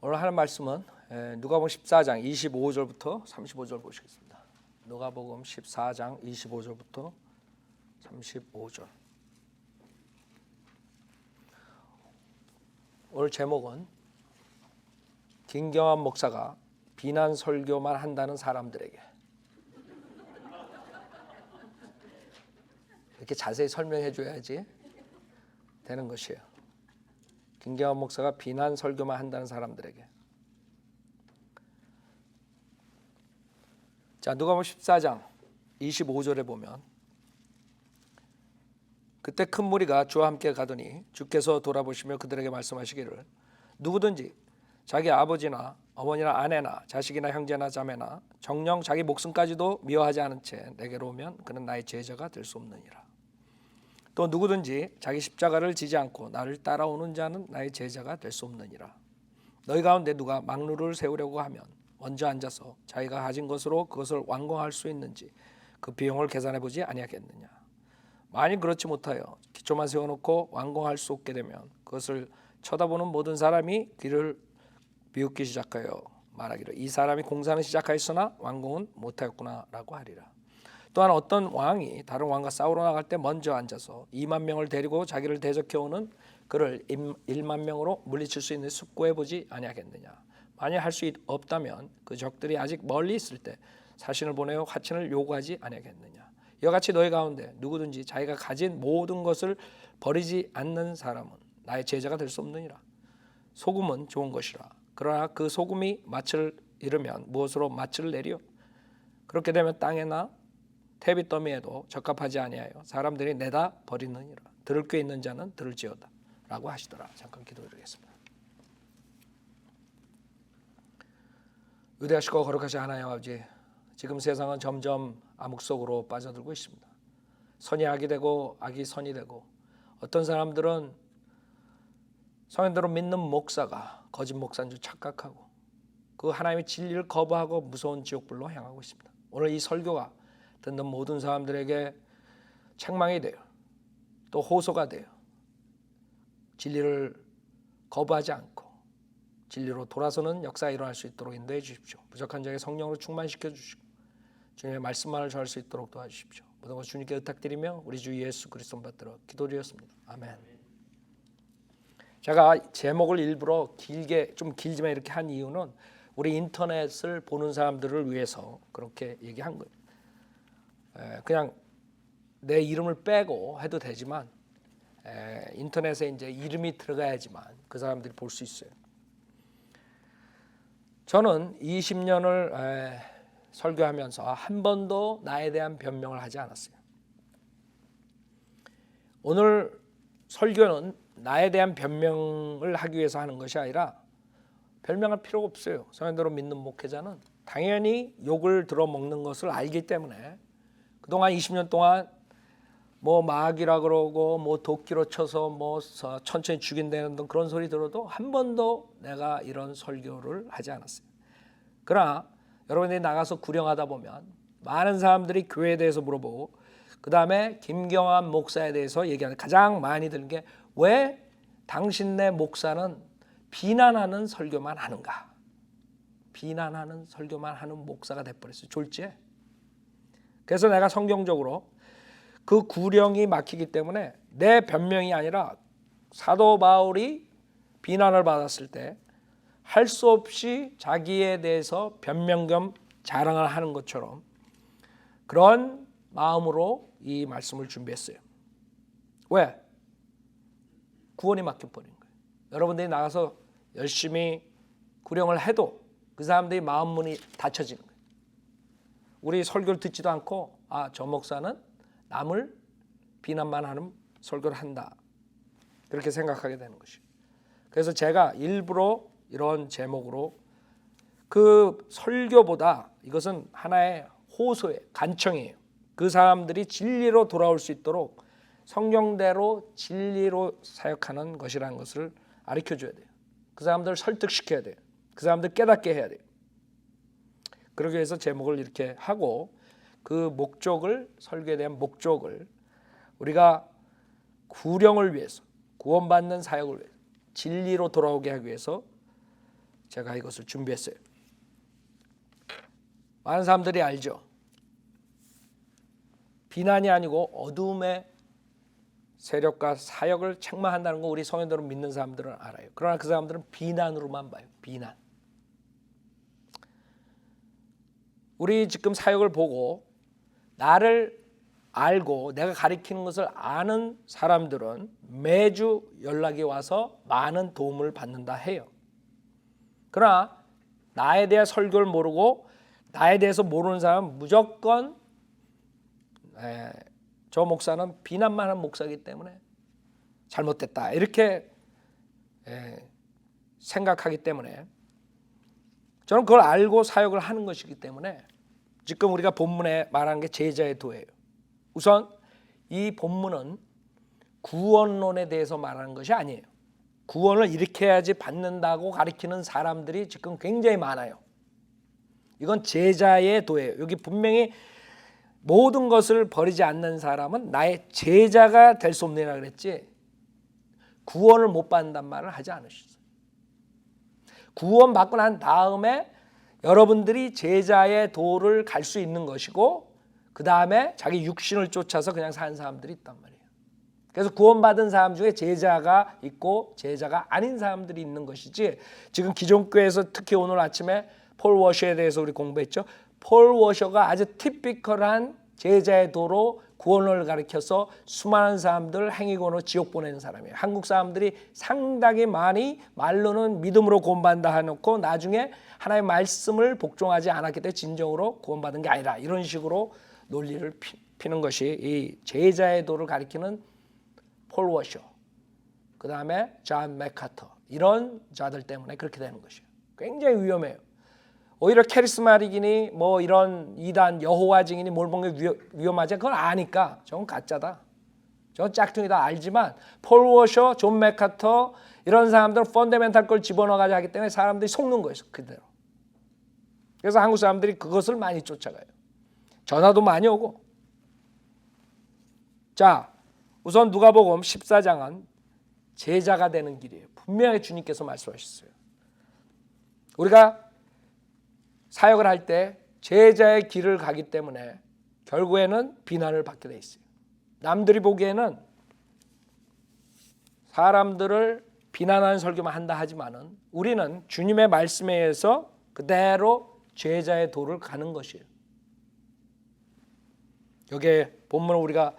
오늘 하는 말씀은 누가복음 14장 25절부터 35절 보시겠습니다. 누가복음 14장 25절부터 35절. 오늘 제목은 김경환 목사가 비난 설교만 한다는 사람들에게, 이렇게 자세히 설명해 줘야지 되는 것이에요. 김경환 목사가 비난 설교만 한다는 사람들에게. 자, 누가복음 14장 25절에 보면, 그때 큰 무리가 주와 함께 가더니 주께서 돌아보시며 그들에게 말씀하시기를, 누구든지 자기 아버지나 어머니나 아내나 자식이나 형제나 자매나 정녕 자기 목숨까지도 미워하지 않은 채 내게로 오면 그는 나의 제자가 될 수 없느니라. 또 누구든지 자기 십자가를 지지 않고 나를 따라오는 자는 나의 제자가 될 수 없느니라. 너희 가운데 누가 막루를 세우려고 하면 먼저 앉아서 자기가 가진 것으로 그것을 완공할 수 있는지 그 비용을 계산해 보지 아니하겠느냐. 만일 그렇지 못하여 기초만 세워놓고 완공할 수 없게 되면 그것을 쳐다보는 모든 사람이 귀를 비웃기 시작하여 말하기를, 이 사람이 공사는 시작하였으나 완공은 못하였구나 라고 하리라. 또한 어떤 왕이 다른 왕과 싸우러 나갈 때 먼저 앉아서 2만 명을 데리고 자기를 대적해오는 그를 1만 명으로 물리칠 수 있는 숙고해 보지 아니하겠느냐. 만약 할 수 없다면 그 적들이 아직 멀리 있을 때 사신을 보내어 화친을 요구하지 아니하겠느냐. 이와 같이 너희 가운데 누구든지 자기가 가진 모든 것을 버리지 않는 사람은 나의 제자가 될 수 없느니라. 소금은 좋은 것이라. 그러나 그 소금이 맛을 잃으면 무엇으로 맛을 내리요? 그렇게 되면 땅에나 태비더미에도 적합하지 아니하여 사람들이 내다 버리느니라. 들을 꽤 있는 자는 들을지어다 라고 하시더라. 잠깐 기도드리겠습니다. 위대하시고 거룩하신 하나님 아버지, 지금 세상은 점점 암흑 속으로 빠져들고 있습니다. 선이 악이 되고 악이 선이 되고, 어떤 사람들은 성현대로 믿는 목사가 거짓 목사인 줄 착각하고 그 하나님의 진리를 거부하고 무서운 지옥불로 향하고 있습니다. 오늘 이 설교가 듣는 모든 사람들에게 책망이 돼요. 또 호소가 돼요. 진리를 거부하지 않고 진리로 돌아서는 역사가 일어날 수 있도록 인도해 주십시오. 부족한 자에게 성령으로 충만시켜 주시고 주님의 말씀만을 전할 수 있도록 도와주십시오. 모든 것 주님께 의탁드리며 우리 주 예수 그리스도 받들어 기도드렸습니다. 아멘. 제가 제목을 일부러 길지만 이렇게 한 이유는 우리 인터넷을 보는 사람들을 위해서 그렇게 얘기한 거예요. 그냥 내 이름을 빼고 해도 되지만 인터넷에 이제 이름이 들어가야지만 그 사람들이 볼 수 있어요. 저는 20년을 설교하면서 한 번도 나에 대한 변명을 하지 않았어요. 오늘 설교는 나에 대한 변명을 하기 위해서 하는 것이 아니라 변명할 필요가 없어요. 성현대로 믿는 목회자는 당연히 욕을 들어먹는 것을 알기 때문에 그동안 20년 동안 뭐 마귀라 그러고 뭐 도끼로 쳐서 뭐 천천히 죽인다는 그런 소리 들어도 한 번도 내가 이런 설교를 하지 않았어요. 그러나 여러분들이 나가서 구령하다 보면 많은 사람들이 교회에 대해서 물어보고 그 다음에 김경환 목사에 대해서 얘기하는 가장 많이 드는 게, 왜 당신네 목사는 비난하는 설교만 하는가? 비난하는 설교만 하는 목사가 돼버렸어요. 졸지에. 그래서 내가 성경적으로 그 구령이 막히기 때문에 내 변명이 아니라 사도 바울이 비난을 받았을 때 할 수 없이 자기에 대해서 변명 겸 자랑을 하는 것처럼 그런 마음으로 이 말씀을 준비했어요. 왜? 구원이 막혀버린 거예요. 여러분들이 나가서 열심히 구령을 해도 그 사람들이 마음 문이 닫혀지는 거예요. 우리 설교를 듣지도 않고 저 목사는 남을 비난만 하는 설교를 한다, 그렇게 생각하게 되는 것이에요. 그래서 제가 일부러 이런 제목으로, 그 설교보다 이것은 하나의 호소예요. 간청이에요. 그 사람들이 진리로 돌아올 수 있도록 성경대로 진리로 사역하는 것이라는 것을 가르쳐줘야 돼요. 그 사람들을 설득시켜야 돼요. 그 사람들 깨닫게 해야 돼요. 그러기 위해서 제목을 이렇게 하고, 그 목적을, 설교에 대한 목적을 우리가 구령을 위해서, 구원받는 사역을 위해서, 진리로 돌아오게 하기 위해서 제가 이것을 준비했어요. 많은 사람들이 알죠. 비난이 아니고 어둠의 세력과 사역을 책망한다는 거 우리 성도들은 믿는 사람들은 알아요. 그러나 그 사람들은 비난으로만 봐요. 비난. 우리 지금 사역을 보고 나를 알고 내가 가리키는 것을 아는 사람들은 매주 연락이 와서 많은 도움을 받는다 해요. 그러나 나에 대한 설교를 모르고 나에 대해서 모르는 사람은 무조건 저 목사는 비난만 하는 목사이기 때문에 잘못됐다 이렇게 생각하기 때문에 저는 그걸 알고 사역을 하는 것이기 때문에 지금 우리가 본문에 말하는 게 제자의 도예요. 우선 이 본문은 구원론에 대해서 말하는 것이 아니에요. 구원을 이렇게 해야지 받는다고 가리키는 사람들이 지금 굉장히 많아요. 이건 제자의 도예요. 여기 분명히 모든 것을 버리지 않는 사람은 나의 제자가 될 수 없느니라 그랬지 구원을 못 받는단 말을 하지 않으셨어요. 구원 받고 난 다음에 여러분들이 제자의 도를 갈 수 있는 것이고 그 다음에 자기 육신을 쫓아서 그냥 사는 사람들이 있단 말이에요. 그래서 구원받은 사람 중에 제자가 있고 제자가 아닌 사람들이 있는 것이지 지금 기존 교회에서 특히 오늘 아침에 폴 워셔에 대해서 우리 공부했죠. 폴 워셔가 아주 티피컬한 제자의 도로 구원을 가리켜서 수많은 사람들 행위권으로 지옥 보내는 사람이에요. 한국 사람들이 상당히 많이 말로는 믿음으로 구원받는다 해놓고 나중에 하나님의 말씀을 복종하지 않았기 때문에 진정으로 구원받은 게 아니라 이런 식으로 논리를 피는 것이 이 제자의 도를 가리키는 폴 워셔, 그 다음에 존 맥카터 이런 자들 때문에 그렇게 되는 것이에요. 굉장히 위험해요. 오히려 캐리스마틱이니 뭐 이런 이단 여호와 증인이 뭘 본 게 위험하지 그걸 아니까 저건 가짜다. 저건 짝퉁이다 알지만 폴 워셔, 존 맥카터 이런 사람들은 펀더멘탈 걸 집어넣어가지고 하기 때문에 사람들이 속는 거예요. 그대로. 그래서 한국 사람들이 그것을 많이 쫓아가요. 전화도 많이 오고. 자, 우선 누가복음 14장은 제자가 되는 길이에요. 분명히 주님께서 말씀하셨어요. 우리가 사역을 할 때 제자의 길을 가기 때문에 결국에는 비난을 받게 돼 있어요. 남들이 보기에는 사람들을 비난하는 설교만 한다 하지만은 우리는 주님의 말씀에 의해서 그대로 제자의 도를 가는 것이에요. 여기에 본문을 우리가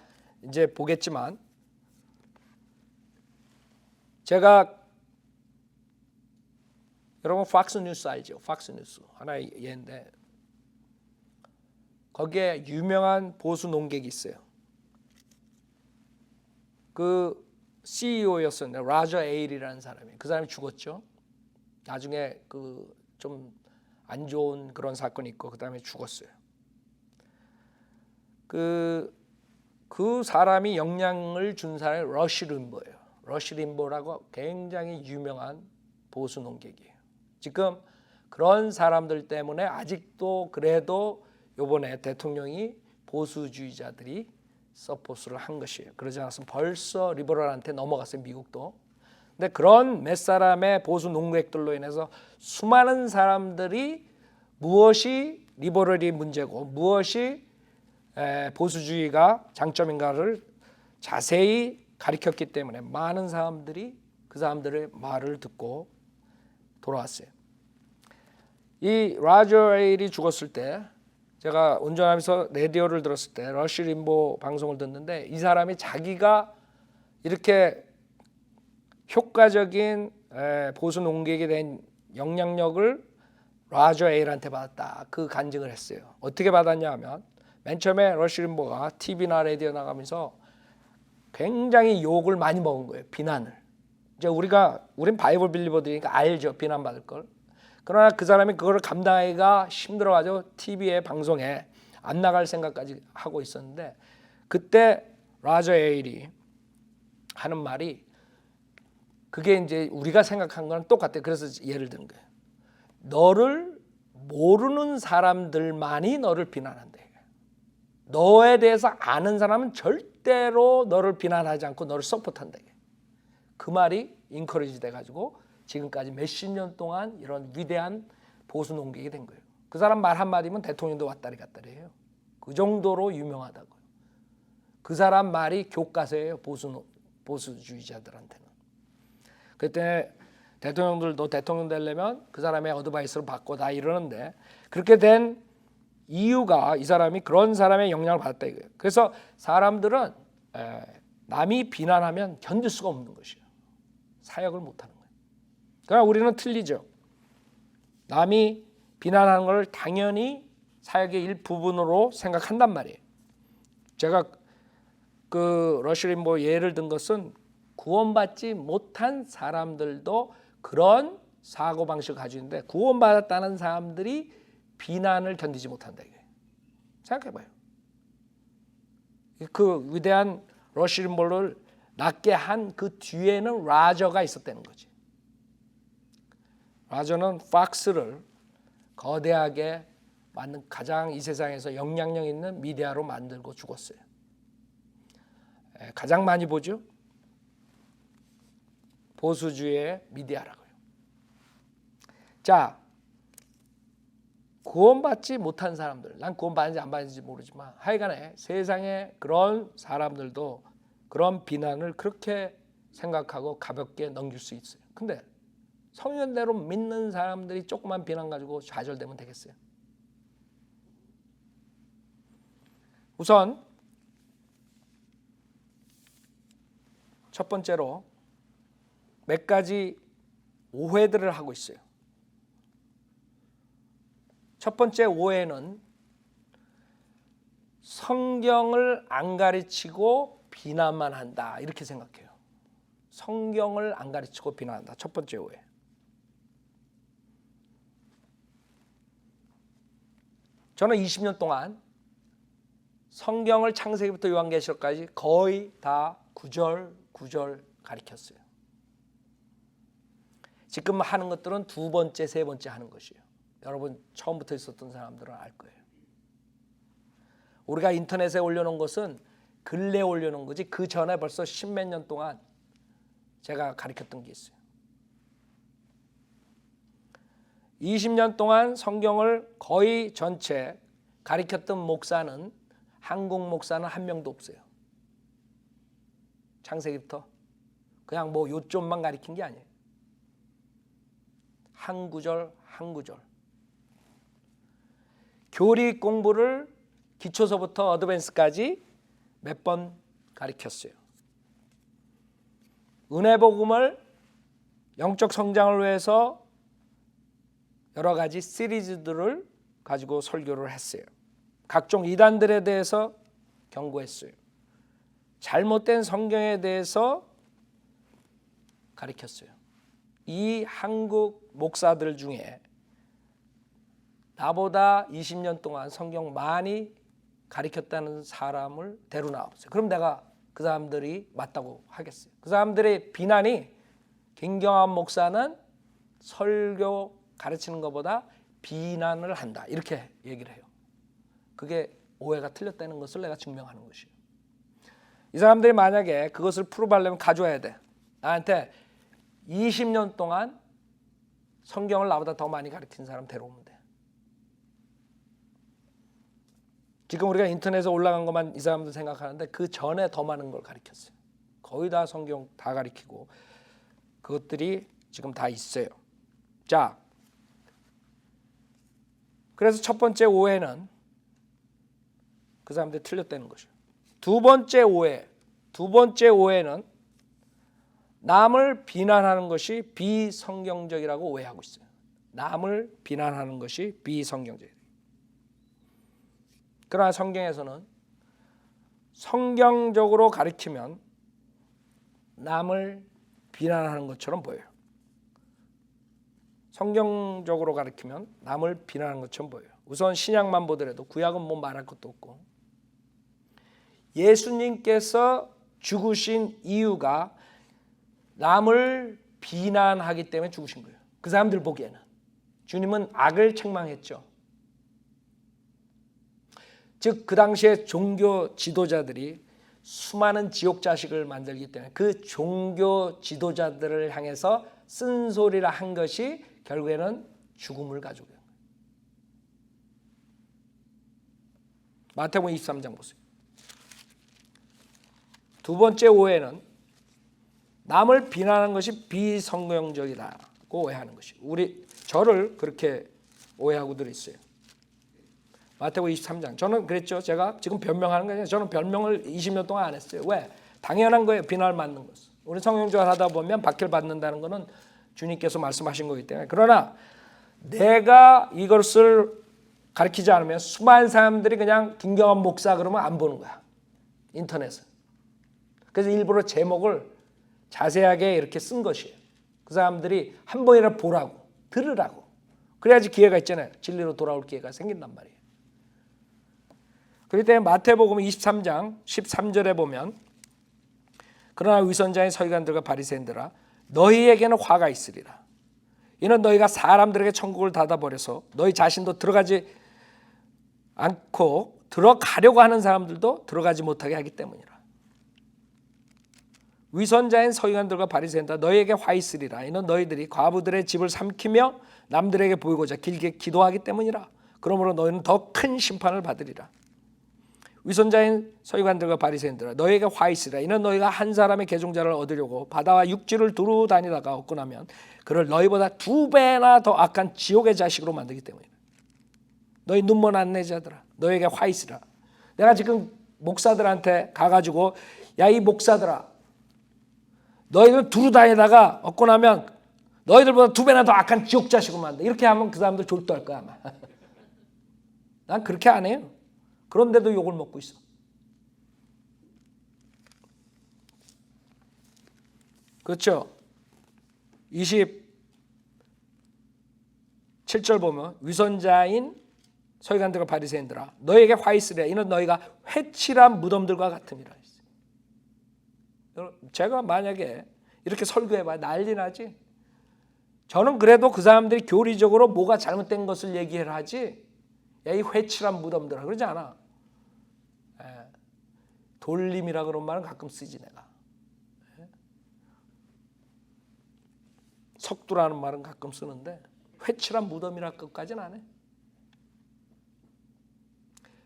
이제 보겠지만 제가 여러분 팍스 뉴스 알죠? 팍스 뉴스 하나의 예인데 거기에 유명한 보수 논객이 있어요. 그 CEO였었는데 라저 에일이라는 사람이 그 사람이 죽었죠. 나중에 그 좀 안 좋은 그런 사건이 있고 그 다음에 죽었어요. 그 사람이 영향을 준 사람이 러시 림보예요. 러시 림보라고 굉장히 유명한 보수 논객이에요. 지금 그런 사람들 때문에 아직도 그래도 이번에 대통령이 보수주의자들이 서포트를 한 것이에요. 그러지 않았으면 벌써 리버럴한테 넘어갔어요. 미국도. 근데 그런 몇 사람의 보수 농객들로 인해서 수많은 사람들이 무엇이 리버럴이 문제고 무엇이 보수주의가 장점인가를 자세히 가르쳤기 때문에 많은 사람들이 그 사람들의 말을 듣고 돌아왔어요. 이 라저 에일이 죽었을 때 제가 운전하면서 라디오를 들었을 때 러시 림보 방송을 듣는데 이 사람이 자기가 이렇게 효과적인 보수 농객에 대한 영향력을 라저 에일한테 받았다. 그 간증을 했어요. 어떻게 받았냐 하면 맨 처음에 러시 림보가 TV나 라디오 나가면서 굉장히 욕을 많이 먹은 거예요. 비난을. 이제 우린 바이블 빌리버들이니까 알죠. 비난받을 걸. 그러나 그 사람이 그걸 감당하기가 힘들어가지고 TV에 방송에 안 나갈 생각까지 하고 있었는데 그때 라저 에일이 하는 말이 그게 이제 우리가 생각한 거랑 똑같아요. 그래서 예를 든 거예요. 너를 모르는 사람들만이 너를 비난한다. 너에 대해서 아는 사람은 절대로 너를 비난하지 않고 너를 서포트한다. 그 말이 인커리지 돼가지고 지금까지 몇십 년 동안 이런 위대한 보수 농객이 된 거예요. 그 사람 말 한마디면 대통령도 왔다리 갔다리 해요. 그 정도로 유명하다고요. 그 사람 말이 교과서예요. 보수주의자들한테는. 그때 대통령들도 대통령 되려면 그 사람의 어드바이스를 받고 다 이러는데 그렇게 된 이유가 이 사람이 그런 사람의 영향을 받았다 이거예요. 그래서 사람들은 남이 비난하면 견딜 수가 없는 것이에요. 사역을 못하는 거예요. 그러나 우리는 틀리죠. 남이 비난하는 걸 당연히 사역의 일부분으로 생각한단 말이에요. 제가 그 러시 림보 예를 든 것은 구원받지 못한 사람들도 그런 사고방식을 가지고 있는데 구원받았다는 사람들이 비난을 견디지 못한다 이거예요. 생각해봐요. 그 위대한 러시 림보를 낫게 한 그 뒤에는 라저가 있었다는 거지. 라저는 팍스를 거대하게 만든 가장 이 세상에서 영향력 있는 미디어로 만들고 죽었어요. 가장 많이 보죠. 보수주의의 미디어라고요. 자, 구원받지 못한 사람들, 난 구원받는지 안 받는지 모르지만 하여간에 세상에 그런 사람들도 그런 비난을 그렇게 생각하고 가볍게 넘길 수 있어요. 근데 성현대로 믿는 사람들이 조그만 비난 가지고 좌절되면 되겠어요? 우선 첫 번째로 몇 가지 오해들을 하고 있어요. 첫 번째 오해는 성경을 안 가르치고 비난만 한다 이렇게 생각해요. 성경을 안 가르치고 비난한다. 첫 번째 오해. 저는 20년 동안 성경을 창세기부터 요한계시록까지 거의 다 구절 가르쳤어요. 지금 하는 것들은 두 번째, 세 번째 하는 것이에요. 여러분 처음부터 있었던 사람들은 알 거예요. 우리가 인터넷에 올려놓은 것은 근래에 올려놓은 거지 그 전에 벌써 십몇 년 동안 제가 가르쳤던 게 있어요. 20년 동안 성경을 거의 전체 가르쳤던 목사는 한국 목사는 한 명도 없어요. 창세기부터 그냥 뭐 요점만 가르친 게 아니에요. 한 구절 한 구절. 교리 공부를 기초서부터 어드밴스까지 몇 번 가르쳤어요. 은혜 복음을 영적 성장을 위해서 여러 가지 시리즈들을 가지고 설교를 했어요. 각종 이단들에 대해서 경고했어요. 잘못된 성경에 대해서 가르쳤어요. 이 한국 목사들 중에 나보다 20년 동안 성경 많이 가르쳤다는 사람을 데려 나왔어요. 그럼 내가 그 사람들이 맞다고 하겠어요. 그 사람들의 비난이 김경환 목사는 설교 가르치는 것보다 비난을 한다 이렇게 얘기를 해요. 그게 오해가 틀렸다는 것을 내가 증명하는 것이에요. 이 사람들이 만약에 그것을 프루브하려면 가져와야 돼. 나한테 20년 동안 성경을 나보다 더 많이 가르친 사람 데려오면 돼. 지금 우리가 인터넷에 올라간 것만 이 사람들 생각하는데 그 전에 더 많은 걸 가르쳤어요. 거의 다 성경 다 가르치고 그것들이 지금 다 있어요. 자, 그래서 첫 번째 오해는 그 사람들이 틀렸다는 것이에요. 두 번째 오해는 남을 비난하는 것이 비성경적이라고 오해하고 있어요. 남을 비난하는 것이 비성경적이에요. 그러나 성경에서는 성경적으로 가르치면 남을 비난하는 것처럼 보여요. 성경적으로 가르치면 남을 비난하는 것처럼 보여요. 우선 신약만 보더라도 구약은 뭐 말할 것도 없고 예수님께서 죽으신 이유가 남을 비난하기 때문에 죽으신 거예요. 그 사람들 보기에는. 주님은 악을 책망했죠. 즉 그 당시에 종교 지도자들이 수많은 지옥 자식을 만들기 때문에 그 종교 지도자들을 향해서 쓴소리라 한 것이 결국에는 죽음을 가져오게. 마태복음 23장 보세요. 두 번째 오해는 남을 비난하는 것이 비성경적이라고 오해하는 것이. 저를 그렇게 오해하고들 있어요. 마태복음 23장. 저는 그랬죠. 제가 지금 변명하는 거 아니에요. 저는 변명을 20년 동안 안 했어요. 왜? 당연한 거예요. 비난을 받는 것은. 우리 성경적으로 하다 보면 박해를 받는다는 것은 주님께서 말씀하신 거기 때문에. 그러나 내가 이것을 가르치지 않으면 수많은 사람들이 그냥 김경환 목사 그러면 안 보는 거야. 인터넷에. 그래서 일부러 제목을 자세하게 이렇게 쓴 것이에요. 그 사람들이 한 번이라도 보라고, 들으라고. 그래야지 기회가 있잖아요. 진리로 돌아올 기회가 생긴단 말이에요. 그렇기 때문에 마태복음 23장 13절에 보면 그러나 위선자인 서기관들과 바리새인들아 너희에게는 화가 있으리라. 이는 너희가 사람들에게 천국을 닫아버려서 너희 자신도 들어가지 않고 들어가려고 하는 사람들도 들어가지 못하게 하기 때문이라. 위선자인 서기관들과 바리새인들아 너희에게 화 있으리라. 이는 너희들이 과부들의 집을 삼키며 남들에게 보이고자 길게 기도하기 때문이라. 그러므로 너희는 더 큰 심판을 받으리라. 위선자인 서기관들과 바리새인들아 너희에게 화 있으리라. 이는 너희가 한 사람의 계종자를 얻으려고 바다와 육지를 두루 다니다가 얻고 나면 그를 너희보다 2배나 더 악한 지옥의 자식으로 만들기 때문이라. 너희 눈먼 안내자들아 너희에게 화 있으리라. 내가 지금 목사들한테 가가지고 야 이 목사들아 너희들 두루 다니다가 얻고 나면 너희들보다 2배나 더 악한 지옥 자식으로 만든다. 이렇게 하면 그 사람들 졸도할 거야 아마. 난 그렇게 안 해요. 그런데도 욕을 먹고 있어. 그렇죠? 27절 보면 위선자인 서기관들과 바리새인들아 너희에게 화 있으리라. 이는 너희가 회칠한 무덤들과 같음이라. 제가 만약에 이렇게 설교해봐야 난리 나지. 저는 그래도 그 사람들이 교리적으로 뭐가 잘못된 것을 얘기를 하지 야 이 회칠한 무덤들아 그러지 않아. 돌림이라 그런 말은 가끔 쓰지 내가. 석두라는 말은 가끔 쓰는데 회칠한 무덤이라 것까지는 안 해.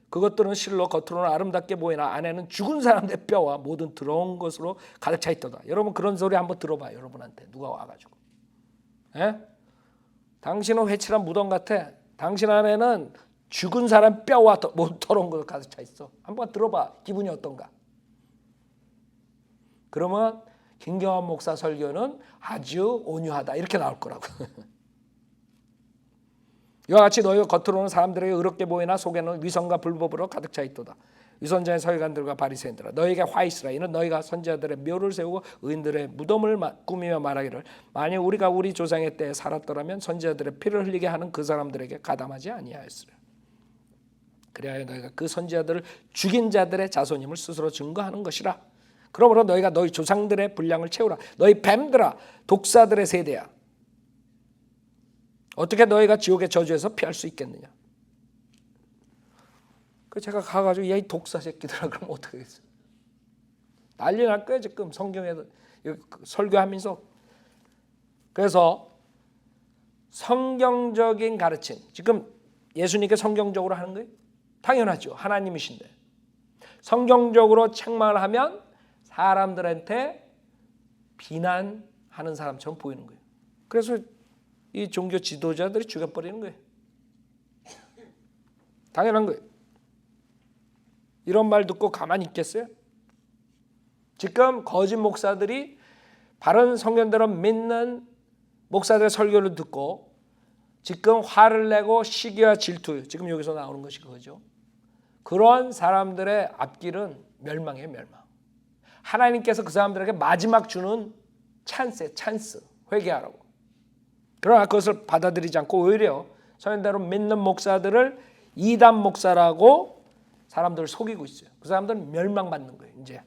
그것들은 실로 겉으로는 아름답게 보이나 안에는 죽은 사람의 뼈와 모든 더러운 것으로 가득 차 있도다. 여러분 그런 소리 한번 들어봐요. 여러분한테 누가 와가지고. 당신은 회칠한 무덤 같아. 당신 안에는 죽은 사람 뼈와 더러운 것으로 가득 차 있어. 한번 들어봐. 기분이 어떤가? 그러면 김경환 목사 설교는 아주 온유하다 이렇게 나올 거라고. 이와 같이 너희가 겉으로는 사람들에게 의롭게 보이나 속에는 위선과 불법으로 가득 차 있도다. 위선자의 서기관들과 바리새인들아 너희에게 화 있으라. 이는 너희가 선지자들의 묘를 세우고 의인들의 무덤을 꾸미며 말하기를 만일 우리가 우리 조상의 때에 살았더라면 선지자들의 피를 흘리게 하는 그 사람들에게 가담하지 아니하였으리라. 그래야 너희가 그 선지자들을 죽인 자들의 자손임을 스스로 증거하는 것이라. 그러므로 너희가 너희 조상들의 분량을 채우라. 너희 뱀들아 독사들의 세대야. 어떻게 너희가 지옥의 저주에서 피할 수 있겠느냐. 그 제가 가가지고 야 이 독사 새끼들아 그러면 어떻게 하겠어요. 난리 날 거예요 지금 성경에서 설교하면서. 그래서 성경적인 가르침 지금 예수님께 성경적으로 하는 거예요. 당연하죠. 하나님이신데 성경적으로 책망을 하면 사람들한테 비난하는 사람처럼 보이는 거예요. 그래서 이 종교 지도자들이 죽여버리는 거예요. 당연한 거예요. 이런 말 듣고 가만히 있겠어요? 지금 거짓 목사들이 바른 성경대로 믿는 목사들의 설교를 듣고 지금 화를 내고 시기와 질투 지금 여기서 나오는 것이 그거죠. 그런 사람들의 앞길은 멸망이에요. 멸망. 하나님께서 그 사람들에게 마지막 주는 찬스 회개하라고. 그러나 그것을 받아들이지 않고 오히려 성경대로 믿는 목사들을 이단 목사라고 사람들을 속이고 있어요. 그 사람들은 멸망받는 거예요. 이제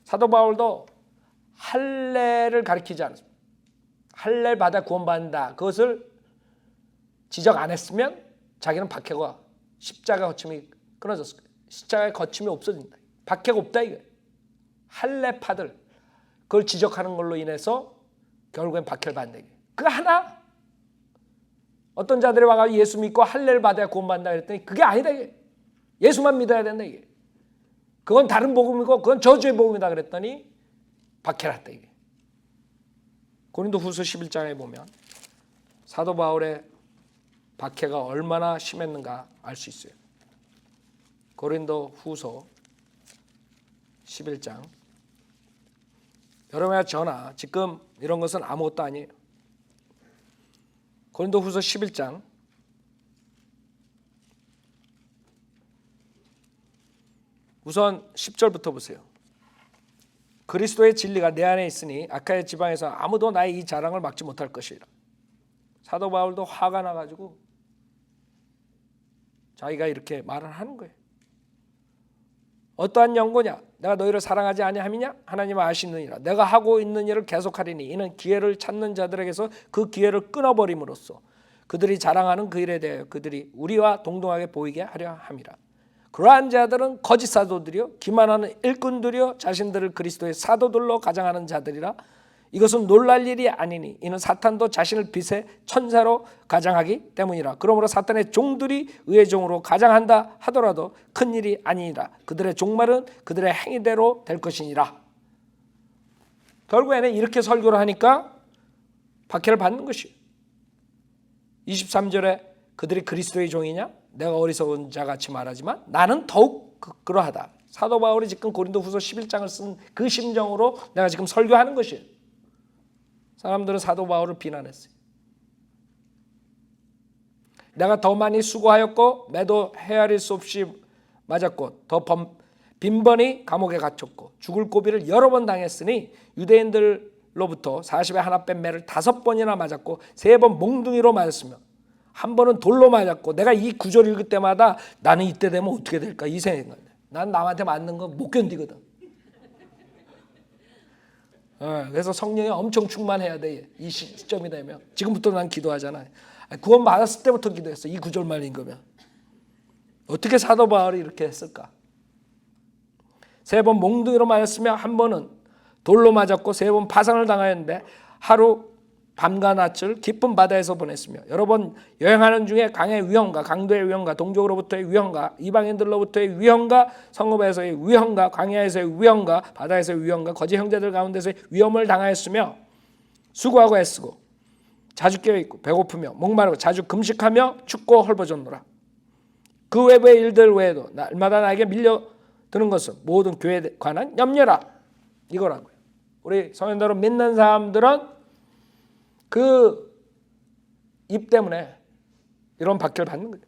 사도 바울도 할례를 가리키지 않았습니다. 할례 받아 구원받는다. 그것을 지적 안 했으면 자기는 박해가 십자가 거침이 끊어졌을 거예요. 십자가의 거침이 없어진다. 박해가 없다 이거예요. 할례파들 그걸 지적하는 걸로 인해서 결국엔 박해를 받는 게. 그 하나. 어떤 자들이 와가지고 예수 믿고 할례를 받아야 구원받는다 그랬더니 그게 아니다 이게. 예수만 믿어야 된다 이게. 그건 다른 복음이고 그건 저주의 복음이다 그랬더니 박해를 했다 이게. 고린도후서 11장에 보면 사도 바울의 박해가 얼마나 심했는가 알 수 있어요. 고린도후서 11장. 여러분이나 저나 지금 이런 것은 아무것도 아니에요. 고린도후서 11장 우선 10절부터 보세요. 그리스도의 진리가 내 안에 있으니 아카야 지방에서 아무도 나의 이 자랑을 막지 못할 것이라. 사도 바울도 화가 나가지고 자기가 이렇게 말을 하는 거예요. 어떠한 연고냐? 내가 너희를 사랑하지 아니함이냐? 하나님은 아시느니라. 내가 하고 있는 일을 계속하리니 이는 기회를 찾는 자들에게서 그 기회를 끊어버림으로써 그들이 자랑하는 그 일에 대하여 그들이 우리와 동등하게 보이게 하려 함이라. 그러한 자들은 거짓 사도들이요 기만하는 일꾼들이요 자신들을 그리스도의 사도들로 가장하는 자들이라. 이것은 놀랄 일이 아니니 이는 사탄도 자신을 빛의 천사로 가장하기 때문이라. 그러므로 사탄의 종들이 의의 종으로 가장한다 하더라도 큰 일이 아니니라. 그들의 종말은 그들의 행위대로 될 것이니라. 결국에는 이렇게 설교를 하니까 박해를 받는 것이에요. 23절에 그들이 그리스도의 종이냐? 내가 어리석은 자같이 말하지만 나는 더욱 그러하다. 사도 바울이 지금 고린도후서 11장을 쓴 그 심정으로 내가 지금 설교하는 것이에요. 사람들은 사도 바울을 비난했어요. 내가 더 많이 수고하였고 매도 헤아릴 수 없이 맞았고 더 빈번히 감옥에 갇혔고 죽을 고비를 여러 번 당했으니 유대인들로부터 40에 하나 뺀 매를 5번이나 맞았고 3번 몽둥이로 맞았으며 한 번은 돌로 맞았고. 내가 이 구절 읽을 때마다 나는 이때 되면 어떻게 될까 이 생각이. 난 남한테 맞는 거 못 견디거든. 그래서 성령이 엄청 충만해야 돼. 이 시점이 되면. 지금부터 난 기도하잖아. 구원 받았을 때부터 기도했어. 이 구절만 읽으면. 어떻게 사도 바울이 이렇게 했을까? 3번 몽둥이로 맞았으며 한 번은 돌로 맞았고 3번 파상을 당하였는데 하루 밤과 낮을 깊은 바다에서 보냈으며 여러 번 여행하는 중에 강의 위험과 강도의 위험과 동족으로부터의 위험과 이방인들로부터의 위험과 성읍에서의 위험과 광야에서의 위험과 바다에서의 위험과 거짓 형제들 가운데서의 위험을 당하였으며 수고하고 애쓰고 자주 깨어있고 배고프며 목마르고 자주 금식하며 춥고 헐벗었노라. 그 외부의 일들 외에도 날마다 나에게 밀려드는 것은 모든 교회에 관한 염려라. 이거라고요. 우리 성도들 믿는 사람들은 그 입 때문에 이런 박해를 받는 거예요.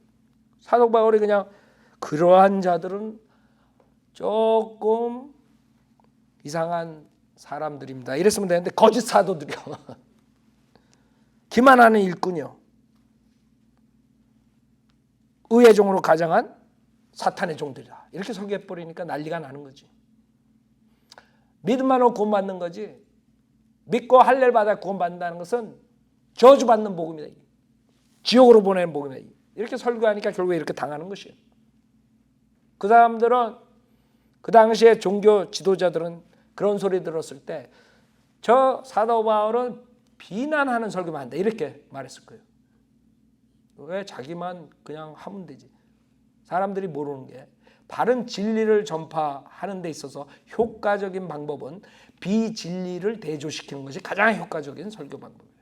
사도 바울이 그냥 그러한 자들은 조금 이상한 사람들입니다. 이랬으면 되는데 거짓 사도들이요. 기만하는 일꾼이요. 의의 종으로 가장한 사탄의 종들이다. 이렇게 설교해버리니까 난리가 나는 거지. 믿음만으로 구원받는 거지. 믿고 할례를 받아 구원받는다는 것은 저주받는 복음이다. 지옥으로 보내는 복음이다. 이렇게 설교하니까 결국에 이렇게 당하는 것이에요. 그 사람들은 그 당시에 종교 지도자들은 그런 소리 들었을 때 저 사도 바울은 비난하는 설교만 한다 이렇게 말했을 거예요. 왜 자기만 그냥 하면 되지. 사람들이 모르는 게 바른 진리를 전파하는 데 있어서 효과적인 방법은 비진리를 대조시키는 것이 가장 효과적인 설교 방법이에요.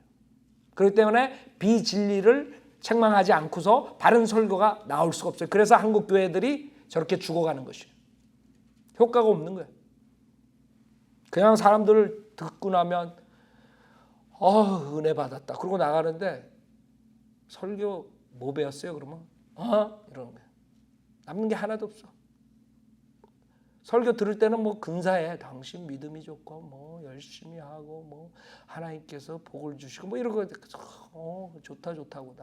그렇기 때문에 비진리를 책망하지 않고서 바른 설교가 나올 수가 없어요. 그래서 한국 교회들이 저렇게 죽어가는 것이에요. 효과가 없는 거예요. 그냥 사람들을 듣고 나면 은혜 받았다. 그러고 나가는데 설교 뭐 배웠어요? 그러면 이러는 거예요. 남는 게 하나도 없어. 설교 들을 때는 뭐 근사해. 당신 믿음이 좋고 뭐 열심히 하고 뭐 하나님께서 복을 주시고 뭐 이러고 좋다 좋다고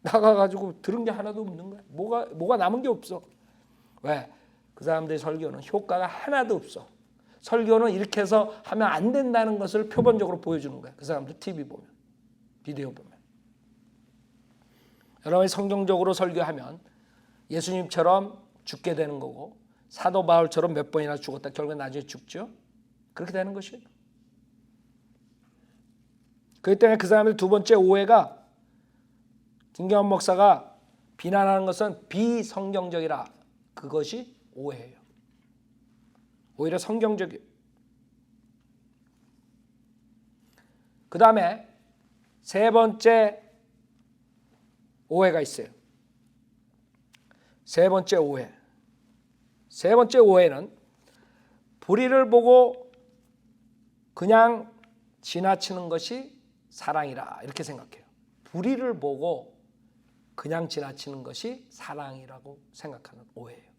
나가가지고 들은 게 하나도 없는 거야. 뭐가 남은 게 없어. 왜? 그 사람들의 설교는 효과가 하나도 없어. 설교는 이렇게 해서 하면 안 된다는 것을 표본적으로 보여주는 거야. 그 사람들 TV 보면, 비디오 보면. 여러분이 성경적으로 설교하면 예수님처럼 죽게 되는 거고 사도 바울처럼 몇 번이나 죽었다 결국엔 나중에 죽죠. 그렇게 되는 것이에요. 그렇기 때문에 그 사람의 두 번째 오해가 김경원 목사가 비난하는 것은 비성경적이라, 그것이 오해예요. 오히려 성경적이에요. 그 다음에 세 번째 오해가 있어요. 세 번째 오해. 세 번째 오해는 불의를 보고 그냥 지나치는 것이 사랑이라, 이렇게 생각해요. 불의를 보고 그냥 지나치는 것이 사랑이라고 생각하는 오해예요.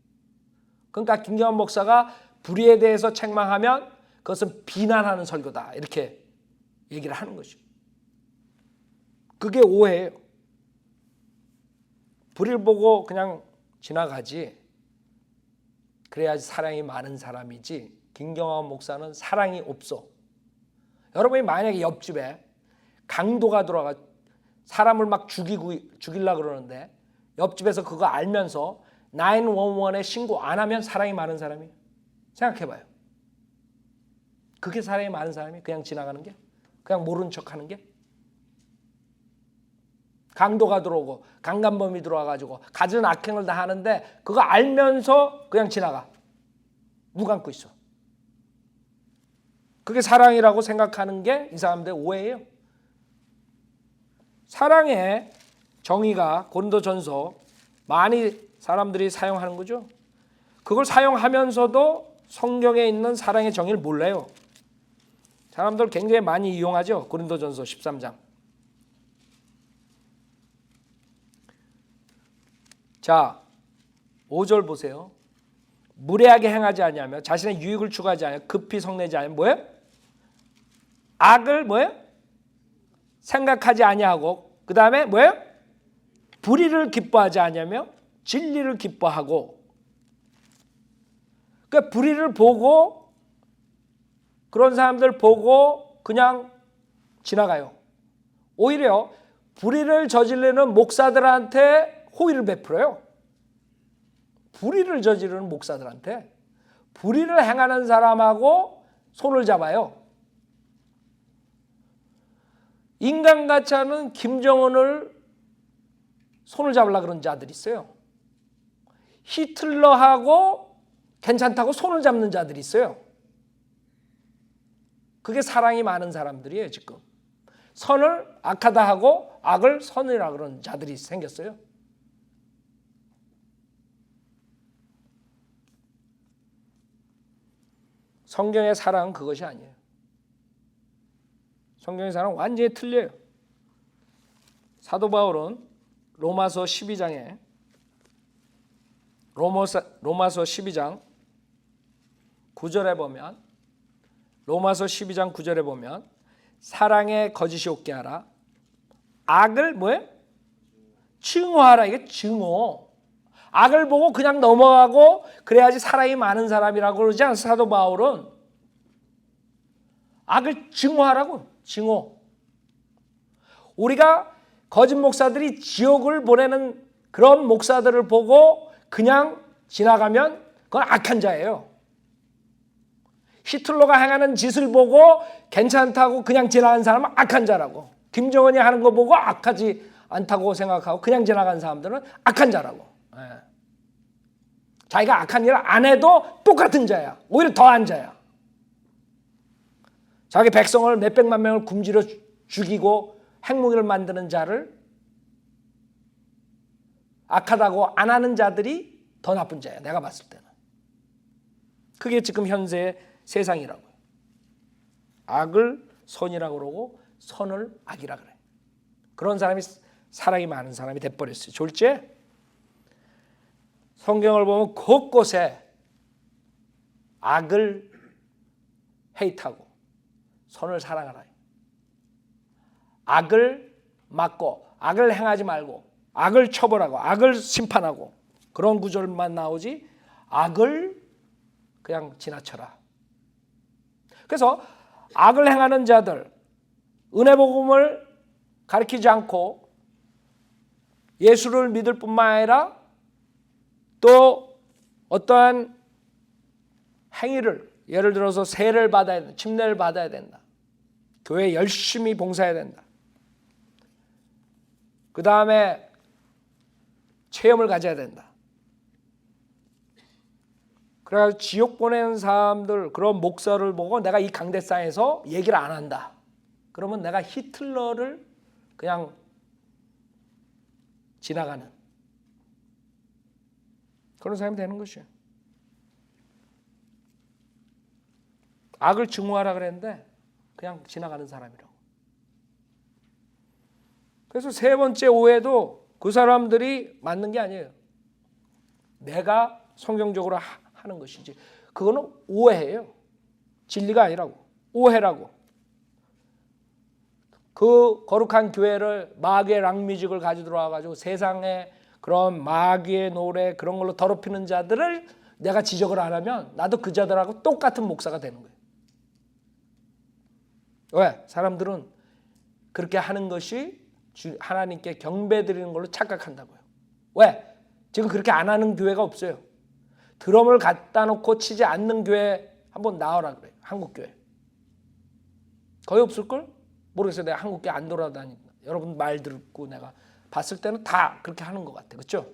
그러니까 김경원 목사가 불의에 대해서 책망하면 그것은 비난하는 설교다, 이렇게 얘기를 하는 것이죠. 그게 오해예요. 불의를 보고 그냥 지나가지, 그래야지 사랑이 많은 사람이지, 김경원 목사는 사랑이 없어. 여러분이 만약에 옆집에 강도가 들어가 사람을 막 죽이려고 그러는데 옆집에서 그거 알면서 911에 신고 안 하면 사랑이 많은 사람이에요. 생각해봐요. 그게 사랑이 많은 사람이 그냥 지나가는 게? 그냥 모른 척하는 게? 강도가 들어오고 강간범이 들어와가지고 갖은 악행을 다 하는데 그거 알면서 그냥 지나가. 눈 감고 있어. 그게 사랑이라고 생각하는 게 이 사람들의 오해예요. 사랑의 정의가 고린도전서 많이 사람들이 사용하는 거죠. 그걸 사용하면서도 성경에 있는 사랑의 정의를 몰라요. 사람들 굉장히 많이 이용하죠. 고린도전서 13장. 자, 5절 보세요. 무례하게 행하지 아니하며 자신의 유익을 추구하지 아니하며 급히 성내지 아니하며 뭐예요? 악을 뭐예요? 생각하지 아니하고, 그 다음에 뭐예요? 불의를 기뻐하지 아니하며 진리를 기뻐하고. 그러니까 불의를 보고, 그런 사람들 보고 그냥 지나가요. 오히려 불의를 저지르는 목사들한테 호의를 베풀어요. 불의를 저지르는 목사들한테, 불의를 행하는 사람하고 손을 잡아요. 인간같이 하는 김정은을 손을 잡으려고 그런 자들이 있어요. 히틀러하고 괜찮다고 손을 잡는 자들이 있어요. 그게 사랑이 많은 사람들이에요. 지금 선을 악하다 하고 악을 선이라 그런 자들이 생겼어요. 성경의 사랑은 그것이 아니에요. 성경의 사랑은 완전히 틀려요. 사도 바울은 로마서 12장에 로마서 12장 9절에 보면, 로마서 12장 9절에 보면 사랑에 거짓이 없게 하라. 악을 뭐예요? 증오하라. 이게 증오. 악을 보고 그냥 넘어가고 그래야지 사랑이 많은 사람이라고 그러지 않아요. 사도 바울은 악을 증오하라고. 증오. 우리가 거짓 목사들이 지옥을 보내는 그런 목사들을 보고 그냥 지나가면 그건 악한 자예요. 히틀러가 행하는 짓을 보고 괜찮다고 그냥 지나가는 사람은 악한 자라고. 김정은이 하는 거 보고 악하지 않다고 생각하고 그냥 지나가는 사람들은 악한 자라고. 예. 자기가 악한 일을 안 해도 똑같은 자야. 오히려 더한 자야. 자기 백성을 몇백만 명을 굶주려 죽이고 핵무기를 만드는 자를 악하다고 안 하는 자들이 더 나쁜 자야. 내가 봤을 때는. 그게 지금 현재의 세상이라고요. 악을 선이라고 그러고 선을 악이라고 그래. 그런 사람이 사랑이 많은 사람이 돼버렸어요. 졸제 성경을 보면 곳곳에 악을 헤이트하고 선을 사랑하라. 악을 막고 악을 행하지 말고 악을 처벌하고 악을 심판하고 그런 구절만 나오지 악을 그냥 지나쳐라. 그래서 악을 행하는 자들, 은혜 복음을 가르치지 않고 예수를 믿을 뿐만 아니라 또 어떠한 행위를 예를 들어서 세를 받아야 된다. 침례를 받아야 된다. 교회 열심히 봉사해야 된다. 그 다음에 체험을 가져야 된다. 그래서 지옥 보내는 사람들, 그런 목사를 보고 내가 이 강대상에서 얘기를 안 한다. 그러면 내가 히틀러를 그냥 지나가는 그런 사람이 되는 것이에요. 악을 증오하라 그랬는데 그냥 지나가는 사람이라고. 그래서 세 번째 오해도 그 사람들이 맞는 게 아니에요. 내가 성경적으로 하는 것이지. 그거는 오해예요. 진리가 아니라고. 오해라고. 그 거룩한 교회를 마귀의 락뮤직을 가지고 들어와가지고 세상에 그런 마귀의 노래 그런 걸로 더럽히는 자들을 내가 지적을 안 하면 나도 그 자들하고 똑같은 목사가 되는 거예요. 왜? 사람들은 그렇게 하는 것이 하나님께 경배 드리는 걸로 착각한다고요. 왜? 지금 그렇게 안 하는 교회가 없어요. 드럼을 갖다 놓고 치지 않는 교회 한번 나와라 그래요. 한국 교회. 거의 없을걸? 모르겠어요. 내가 한국교회 안 돌아다닌다. 여러분 말 듣고 내가 봤을 때는 다 그렇게 하는 것 같아. 그렇죠?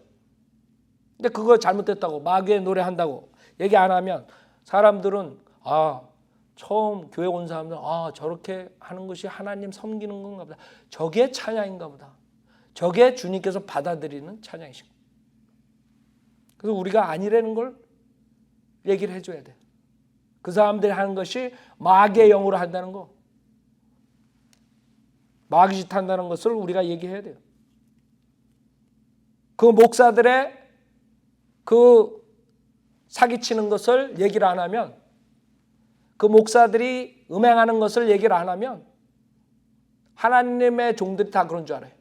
근데 그거 잘못됐다고 마귀의 노래 한다고 얘기 안 하면 사람들은 처음 교회 온 사람들은 저렇게 하는 것이 하나님 섬기는 건가 보다. 저게 찬양인가 보다. 저게 주님께서 받아들이는 찬양이신 거예요. 그래서 우리가 아니라는 걸 얘기를 해줘야 돼. 그 사람들이 하는 것이 마귀의 영으로 한다는 거. 마귀짓 한다는 것을 우리가 얘기해야 돼요. 그 목사들의 그 사기치는 것을 얘기를 안 하면, 그 목사들이 음행하는 것을 얘기를 안 하면 하나님의 종들이 다 그런 줄 알아요.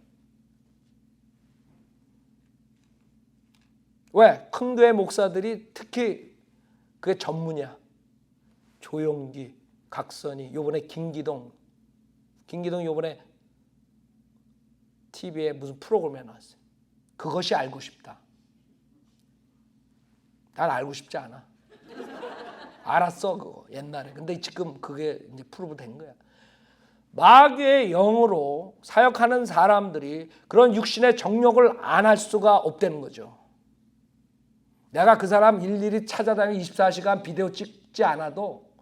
왜? 큰 교회 목사들이 특히 그게 전문이야. 조용기, 각선이, 요번에 김기동 요번에 TV에 무슨 프로그램에 나왔어요. 그것이 알고 싶다. 난 알고 싶지 않아. 알았어 그거 옛날에. 근데 지금 그게 이제 프로브 된 거야. 마귀의 영으로 사역하는 사람들이 그런 육신의 정욕을 안 할 수가 없다는 거죠. 내가 그 사람 일일이 찾아다니고 24시간 비디오 찍지 않아도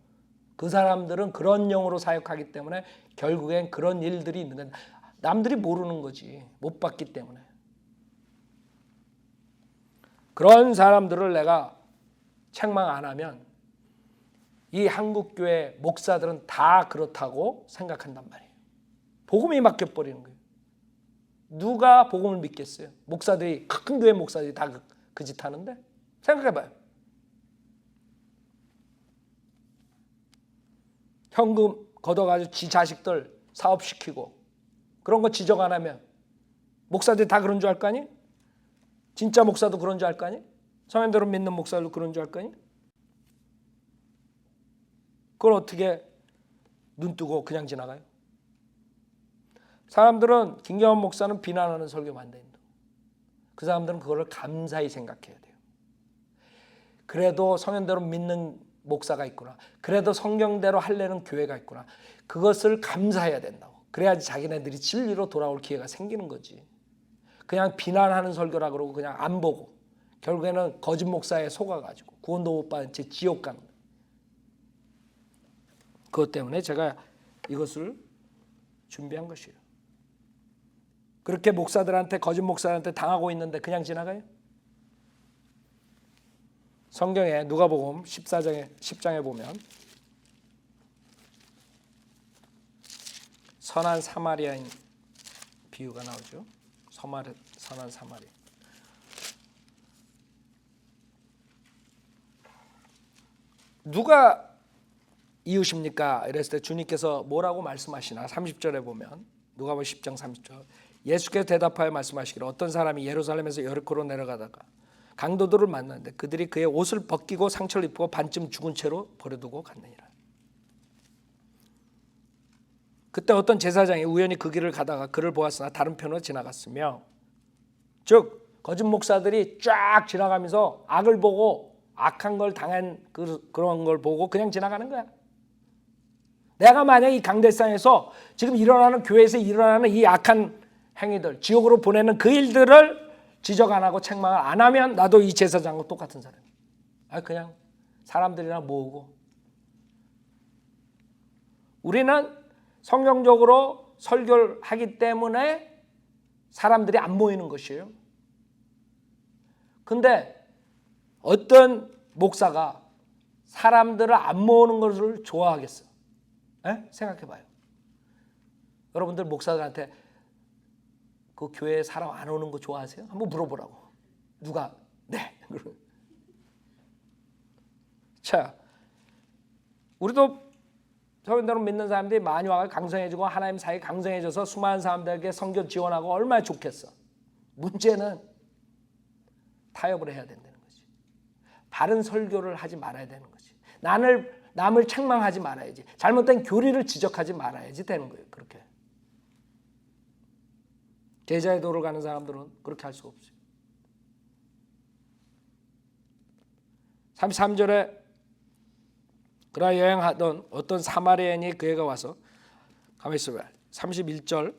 그 사람들은 그런 영으로 사역하기 때문에 결국엔 그런 일들이 있는 거야. 남들이 모르는 거지. 못 봤기 때문에. 그런 사람들을 내가 책망 안 하면 이 한국교회 목사들은 다 그렇다고 생각한단 말이에요. 복음이 막혀버리는 거예요. 누가 복음을 믿겠어요? 목사들이, 큰 교회 목사들이 다 그 짓 하는데? 생각해봐요. 현금 걷어가지고 지 자식들 사업시키고 그런 거 지적 안 하면 목사들이 다 그런 줄 알 거 아니? 진짜 목사도 그런 줄 알 거 아니? 성현대로 믿는 목사도 그런 줄 알 거 아니? 그걸 어떻게 눈 뜨고 그냥 지나가요? 사람들은 김경원 목사는 비난하는 설교만 안 된다. 그 사람들은 그거를 감사히 생각해야 돼요. 그래도 성현대로 믿는 목사가 있구나. 그래도 성경대로 할래는 교회가 있구나. 그것을 감사해야 된다고. 그래야지 자기네들이 진리로 돌아올 기회가 생기는 거지. 그냥 비난하는 설교라 그러고 그냥 안 보고 결국에는 거짓 목사에 속아가지고 구원도 못 받은 채 지옥 가는 거예요. 그것 때문에 제가 이것을 준비한 것이에요. 그렇게 목사들한테, 거짓 목사들한테 당하고 있는데 그냥 지나가요? 성경에 누가복음 10장에 보면 선한 사마리아인 비유가 나오죠. 선한 사마리. 누가 이웃입니까? 이랬을 때 주님께서 뭐라고 말씀하시나? 30절에 보면 누가복음 10장 30절. 예수께서 대답하여 말씀하시기를 어떤 사람이 예루살렘에서 여리고로 내려가다가 강도들을 만났는데 그들이 그의 옷을 벗기고 상처를 입고 반쯤 죽은 채로 버려두고 갔느니라. 그때 어떤 제사장이 우연히 그 길을 가다가 그를 보았으나 다른 편으로 지나갔으며, 즉 거짓 목사들이 쫙 지나가면서 악을 보고 악한 걸 당한 그런 걸 보고 그냥 지나가는 거야. 내가 만약 이 강대상에서 지금 일어나는 교회에서 일어나는 이 악한 행위들, 지옥으로 보내는 그 일들을 지적 안 하고 책망을 안 하면 나도 이 제사장과 똑같은 사람이야. 그냥 사람들이랑 모으고. 우리는 성경적으로 설교를 하기 때문에 사람들이 안 모이는 것이에요. 근데 어떤 목사가 사람들을 안 모으는 것을 좋아하겠어? 생각해봐요. 여러분들 목사들한테 그 교회에 사람 안 오는 거 좋아하세요? 한번 물어보라고. 누가? 네. 자, 우리도 성경대로 믿는 사람들이 많이 와서 강성해지고 하나님 사이에 강성해져서 수많은 사람들에게 선교 지원하고 얼마나 좋겠어. 문제는 타협을 해야 된다는 거지. 바른 설교를 하지 말아야 되는 거지. 남을 책망하지 말아야지. 잘못된 교리를 지적하지 말아야지 되는 거예요. 그렇게. 제자의 도를 가는 사람들은 그렇게 할 수가 없어요. 33절에 그러나 여행하던 어떤 사마리아인이 그에게 와서 가만히 있어봐. 31절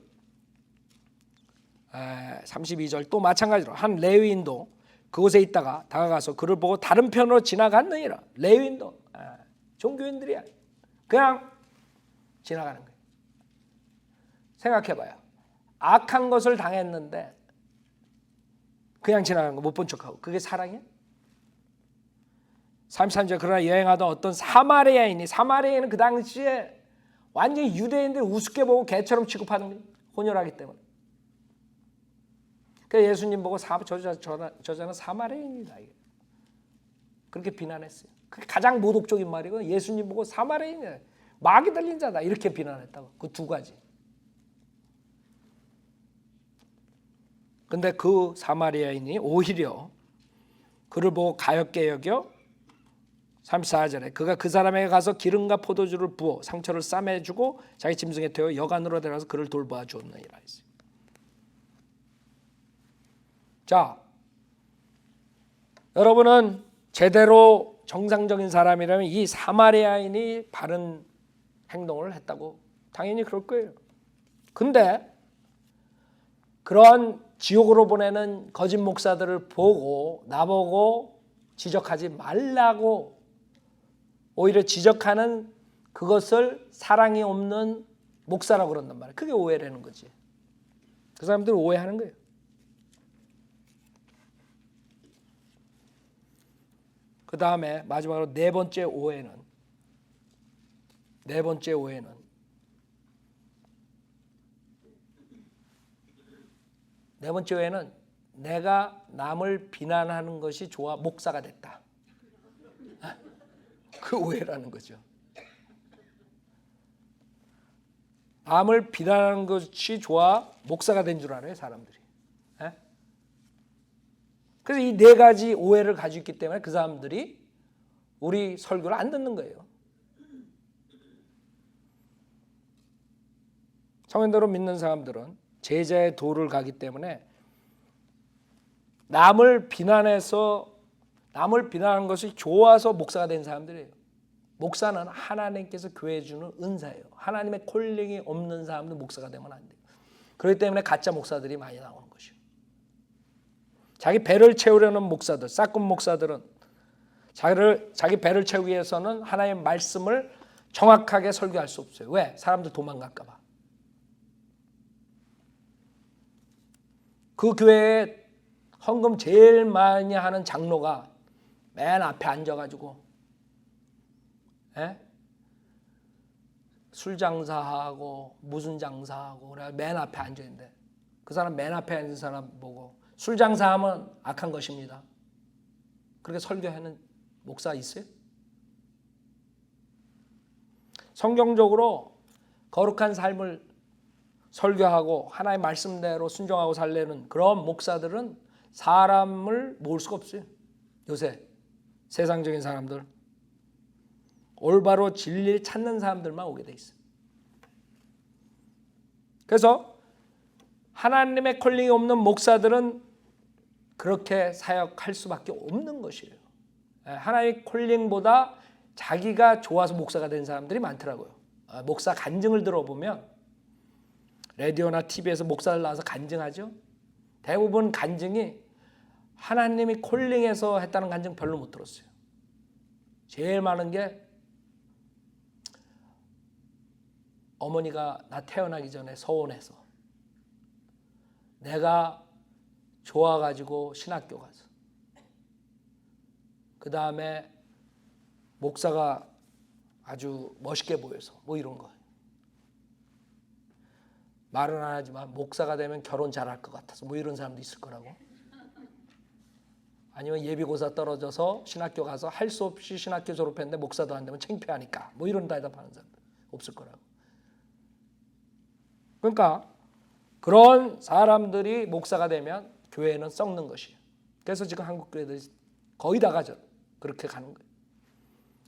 32절 또 마찬가지로 한 레위인도 그곳에 있다가 다가가서 그를 보고 다른 편으로 지나갔느니라. 레위인도 종교인들이야. 그냥 지나가는 거예요. 생각해봐요. 악한 것을 당했는데 그냥 지나가는 거 못 본 척하고 그게 사랑이야? 33절 그러나 여행하던 어떤 사마리아인은 그 당시에 완전히 유대인들 우습게 보고 개처럼 취급하는 거예요. 혼혈하기 때문에. 그래서 예수님 보고 저자는 사마리아인이다. 그렇게 비난했어요. 그게 가장 모독적인 말이고 예수님 보고 사마리아인이다. 마귀 들린 자다. 이렇게 비난했다고. 그 두 가지. 근데 그 사마리아인이 오히려 그를 보고 가엾게 여겨 34절에 그가 그 사람에게 가서 기름과 포도주를 부어 상처를 싸매주고 자기 짐승에 태워 여관으로 데려가서 그를 돌보아 주었느니라 했어요. 자, 여러분은 제대로 정상적인 사람이라면 이 사마리아인이 바른 행동을 했다고 당연히 그럴 거예요. 근데 그런 지옥으로 보내는 거짓 목사들을 보고 나보고 지적하지 말라고 오히려 지적하는 그것을 사랑이 없는 목사라고 그런단 말이에요. 그게 오해라는 거지. 그 사람들 오해하는 거예요. 그 다음에 마지막으로 네 번째 오해는 내가 남을 비난하는 것이 좋아 목사가 됐다. 그 오해라는 거죠. 남을 비난하는 것이 좋아 목사가 된 줄 알아요, 사람들이. 그래서 이 네 가지 오해를 가지고 있기 때문에 그 사람들이 우리 설교를 안 듣는 거예요. 성현대로 믿는 사람들은 제자의 도를 가기 때문에 남을 비난하는 것이 좋아서 목사가 된 사람들이에요. 목사는 하나님께서 교회에 주는 은사예요. 하나님의 콜링이 없는 사람도 목사가 되면 안 돼요. 그렇기 때문에 가짜 목사들이 많이 나오는 것이에요. 자기 배를 채우려는 목사들, 싹군 목사들은 자기 배를 채우기 위해서는 하나님의 말씀을 정확하게 설교할 수 없어요. 왜? 사람들 도망갈까 봐. 그 교회에 헌금 제일 많이 하는 장로가 맨 앞에 앉아가지고 술 장사하고 무슨 장사하고 맨 앞에 앉아있는데 그 사람 맨 앞에 앉은 사람 보고 술 장사하면 악한 것입니다. 그렇게 설교하는 목사 있어요? 성경적으로 거룩한 삶을 설교하고 하나님의 말씀대로 순종하고 살려는 그런 목사들은 사람을 모을 수가 없어요. 요새 세상적인 사람들, 올바로 진리를 찾는 사람들만 오게 돼 있어요. 그래서 하나님의 콜링이 없는 목사들은 그렇게 사역할 수밖에 없는 것이에요. 하나님의 콜링보다 자기가 좋아서 목사가 된 사람들이 많더라고요. 목사 간증을 들어보면 라디오나 TV에서 목사를 나와서 간증하죠. 대부분 간증이 하나님이 콜링해서 했다는 간증 별로 못 들었어요. 제일 많은 게 어머니가 나 태어나기 전에 서원해서 내가 좋아가지고 신학교 가서 그 다음에 목사가 아주 멋있게 보여서 뭐 이런 거. 말은 안 하지만 목사가 되면 결혼 잘할 것 같아서 뭐 이런 사람도 있을 거라고. 아니면 예비고사 떨어져서 신학교 가서 할 수 없이 신학교 졸업했는데 목사도 안 되면 창피하니까 뭐 이런 대답하는 사람도 없을 거라고. 그러니까 그런 사람들이 목사가 되면 교회는 썩는 것이에요. 그래서 지금 한국 교회들이 거의 다 가죠. 그렇게 가는 거예요.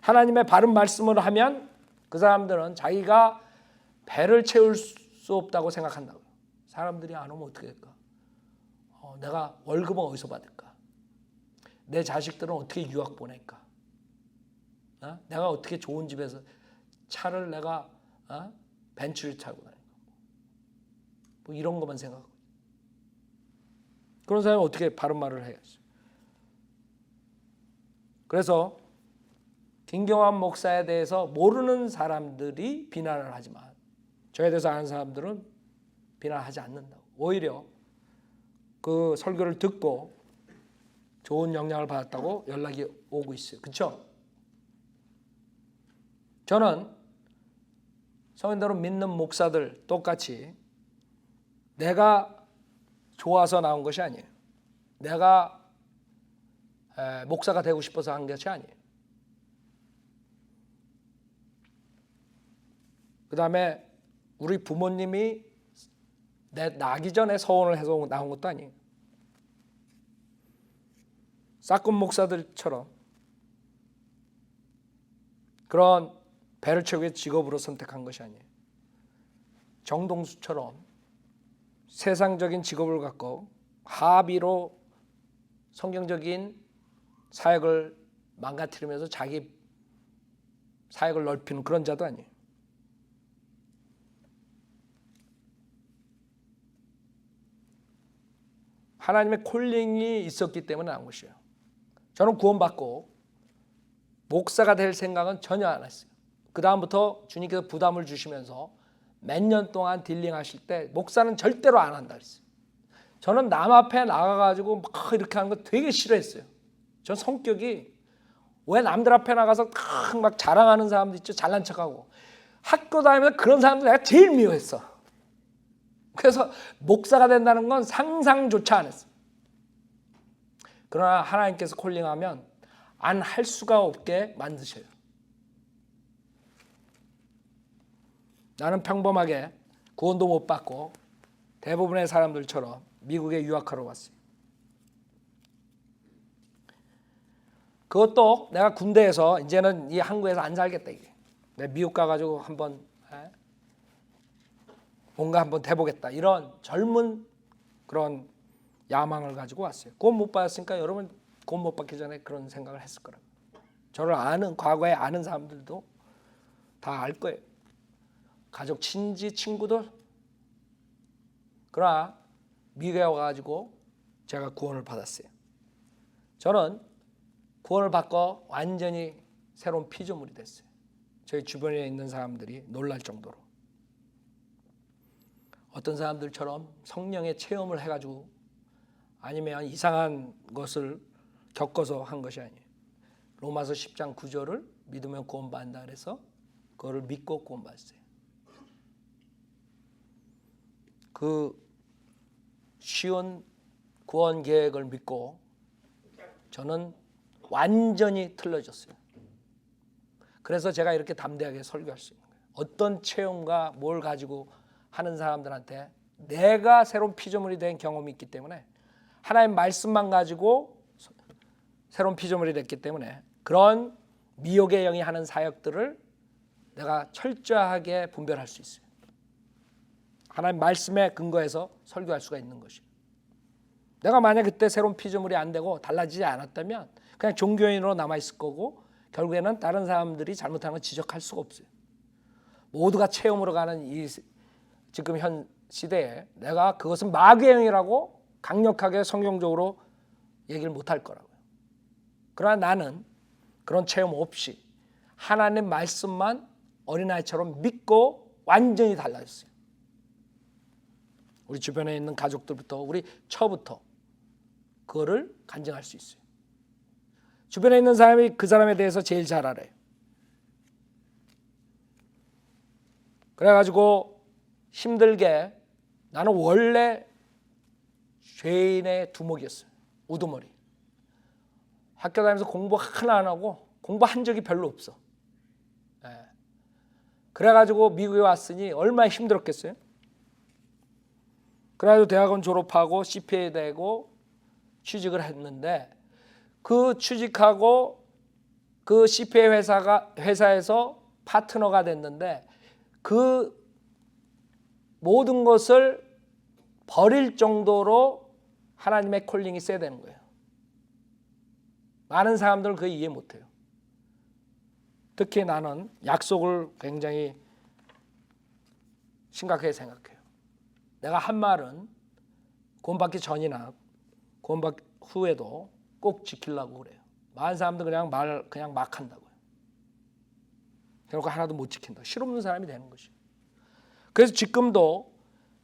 하나님의 바른 말씀을 하면 그 사람들은 자기가 배를 채울 수 없다고 생각한다고요. 사람들이 안 오면 어떻게 될까? 내가 월급은 어디서 받을까? 내 자식들은 어떻게 유학 보낼까? 내가 어떻게 좋은 집에서 차를 내가 벤츠를 타고 다닐까? 뭐 이런 것만 생각하고. 그런 사람은 어떻게 바른 말을 해야지? 그래서 김경환 목사에 대해서 모르는 사람들이 비난을 하지만 저에 대해서 아는 사람들은 비난하지 않는다고. 오히려 그 설교를 듣고 좋은 영향을 받았다고 연락이 오고 있어요. 그렇죠? 저는 성인들은 믿는 목사들 똑같이 내가 좋아서 나온 것이 아니에요. 내가 목사가 되고 싶어서 한 것이 아니에요. 그 다음에 우리 부모님이 나기 전에 서원을 해서 나온 것도 아니에요. 싹군 목사들처럼 그런 배를 채우기 위해 직업으로 선택한 것이 아니에요. 정동수처럼 세상적인 직업을 갖고 하비로 성경적인 사역을 망가뜨리면서 자기 사역을 넓히는 그런 자도 아니에요. 하나님의 콜링이 있었기 때문에 나온 것이에요. 저는 구원받고 목사가 될 생각은 전혀 안 했어요. 그 다음부터 주님께서 부담을 주시면서 몇 년 동안 딜링하실 때 목사는 절대로 안 한다 그랬어요. 저는 남 앞에 나가가지고 막 이렇게 하는 거 되게 싫어했어요. 전 성격이 왜 남들 앞에 나가서 막 자랑하는 사람도 있죠. 잘난 척하고. 학교 다니면서 그런 사람들 내가 제일 미워했어. 그래서 목사가 된다는 건 상상조차 안 했어. 그러나 하나님께서 콜링하면 안 할 수가 없게 만드셔요. 나는 평범하게 구원도 못 받고 대부분의 사람들처럼 미국에 유학하러 왔어요. 그것도 내가 군대에서 이제는 이 한국에서 안 살겠다 이게. 내가 미국 가가지고 한번 뭔가 한번 돼보겠다 이런 젊은 그런 야망을 가지고 왔어요. 구원 못 받았으니까 여러분 구원 못 받기 전에 그런 생각을 했을 거라고. 저를 아는 과거에 아는 사람들도 다 알 거예요. 가족 친지 친구들. 그러나 미국에 와가지고 제가 구원을 받았어요. 저는 구원을 받고 완전히 새로운 피조물이 됐어요. 저희 주변에 있는 사람들이 놀랄 정도로. 어떤 사람들처럼 성령의 체험을 해가지고 아니면 이상한 것을 겪어서 한 것이 아니에요. 로마서 10장 9절을 믿으면 구원받는다 그래서 그거를 믿고 구원받았어요. 그 쉬운 구원 계획을 믿고 저는 완전히 틀려졌어요. 그래서 제가 이렇게 담대하게 설교할 수 있는 거예요. 어떤 체험과 뭘 가지고 하는 사람들한테 내가 새로운 피조물이 된 경험이 있기 때문에 하나님 말씀만 가지고 새로운 피조물이 됐기 때문에 그런 미혹의 영이 하는 사역들을 내가 철저하게 분별할 수 있어요. 하나님 말씀에 근거해서 설교할 수가 있는 것이에요. 내가 만약 그때 새로운 피조물이 안 되고 달라지지 않았다면 그냥 종교인으로 남아있을 거고 결국에는 다른 사람들이 잘못하는 걸 지적할 수가 없어요. 모두가 체험으로 가는 이 지금 현 시대에 내가 그것은 마귀의 행위라고 강력하게 성경적으로 얘기를 못할 거라고요. 그러나 나는 그런 체험 없이 하나님 말씀만 어린아이처럼 믿고 완전히 달라졌어요. 우리 주변에 있는 가족들부터 우리 처부터 그거를 간증할 수 있어요. 주변에 있는 사람이 그 사람에 대해서 제일 잘 알아요. 그래가지고 힘들게 나는 원래 죄인의 두목이었어요. 우두머리. 학교 다니면서 공부 하나 안 하고 공부한 적이 별로 없어. 그래가지고 미국에 왔으니 얼마나 힘들었겠어요. 그래가지고 대학원 졸업하고 CPA 되고 취직을 했는데 그 취직하고 그 CPA 회사에서 파트너가 됐는데 그 모든 것을 버릴 정도로 하나님의 콜링이 세야 되는 거예요. 많은 사람들은 그걸 이해 못해요. 특히 나는 약속을 굉장히 심각하게 생각해요. 내가 한 말은 구원받기 전이나 구원받기 후에도 꼭 지키려고 그래요. 많은 사람들 그냥 막 한다고요. 그러니까 하나도 못 지킨다. 실없는 사람이 되는 것이에요. 그래서 지금도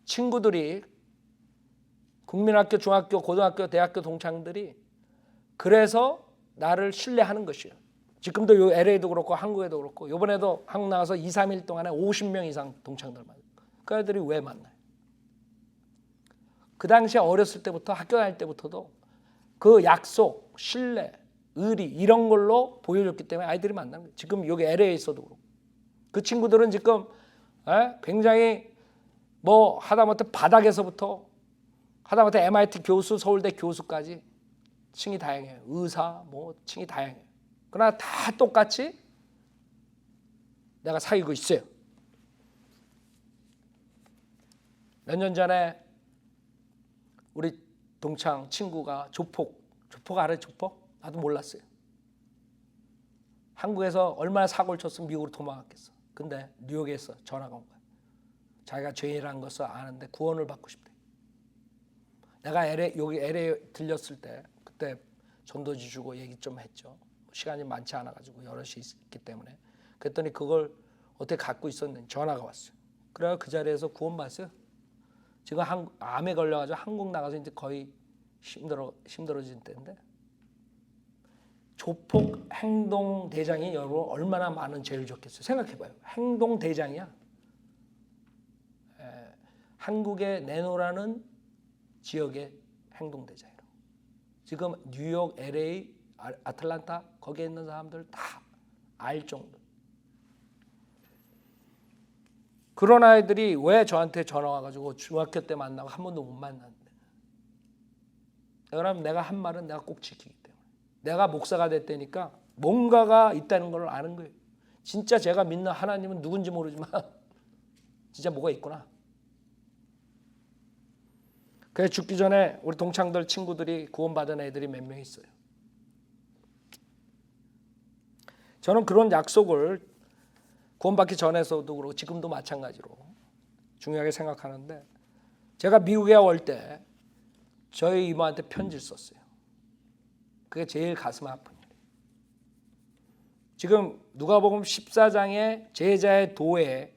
친구들이 국민학교, 중학교, 고등학교, 대학교 동창들이 그래서 나를 신뢰하는 것이에요. 지금도 요 LA도 그렇고 한국에도 그렇고 이번에도 한국 나가서 2, 3일 동안에 50명 이상 동창들 만나요. 그 애들이 왜 만나요? 그 당시에 어렸을 때부터 학교 다닐 때부터도 그 약속, 신뢰, 의리 이런 걸로 보여줬기 때문에 아이들이 만나는 거예요. 지금 여기 LA에 있어도 그렇고 그 친구들은 지금 굉장히 뭐 하다못해 바닥에서부터 하다못해 MIT 교수, 서울대 교수까지 층이 다양해요. 의사 뭐 층이 다양해요. 그러나 다 똑같이 내가 사귀고 있어요. 몇 년 전에 우리 동창 친구가 조폭 알아요? 조폭? 나도 몰랐어요. 한국에서 얼마나 사고를 쳤으면 미국으로 도망갔겠어. 근데 뉴욕에서 전화가 온 거야. 자기가 죄인이라는 것을 아는데 구원을 받고 싶대. 내가 여기 LA 들렸을 때 그때 전도지 주고 얘기 좀 했죠. 시간이 많지 않아가지고 여럿이 있기 때문에. 그랬더니 그걸 어떻게 갖고 있었는지 전화가 왔어요. 그래서 그 자리에서 구원받았어요. 지금 암에 걸려가지고 한국 나가서 이제 거의 힘들어진 때인데 조폭 행동대장이 여러분 얼마나 많은 죄를 졌겠어요. 생각해봐요. 행동대장이야. 한국의 내노라는 지역의 행동대장이라고. 지금 뉴욕, LA, 아틀란타 거기에 있는 사람들 다 알 정도. 그런 아이들이 왜 저한테 전화 와가지고 중학교 때 만나고 한 번도 못 만났는데. 그럼 내가 한 말은 내가 꼭 지키기 때문에. 내가 목사가 됐다니까 뭔가가 있다는 걸 아는 거예요. 진짜 제가 믿는 하나님은 누군지 모르지만 진짜 뭐가 있구나. 그래서 죽기 전에 우리 동창들 친구들이 구원받은 애들이 몇 명 있어요. 저는 그런 약속을 구원받기 전에서도 그렇고 지금도 마찬가지로 중요하게 생각하는데 제가 미국에 올 때 저희 이모한테 편지를 썼어요. 그게 제일 가슴 아픈 일이에요. 지금 누가복음 14장의 제자의 도에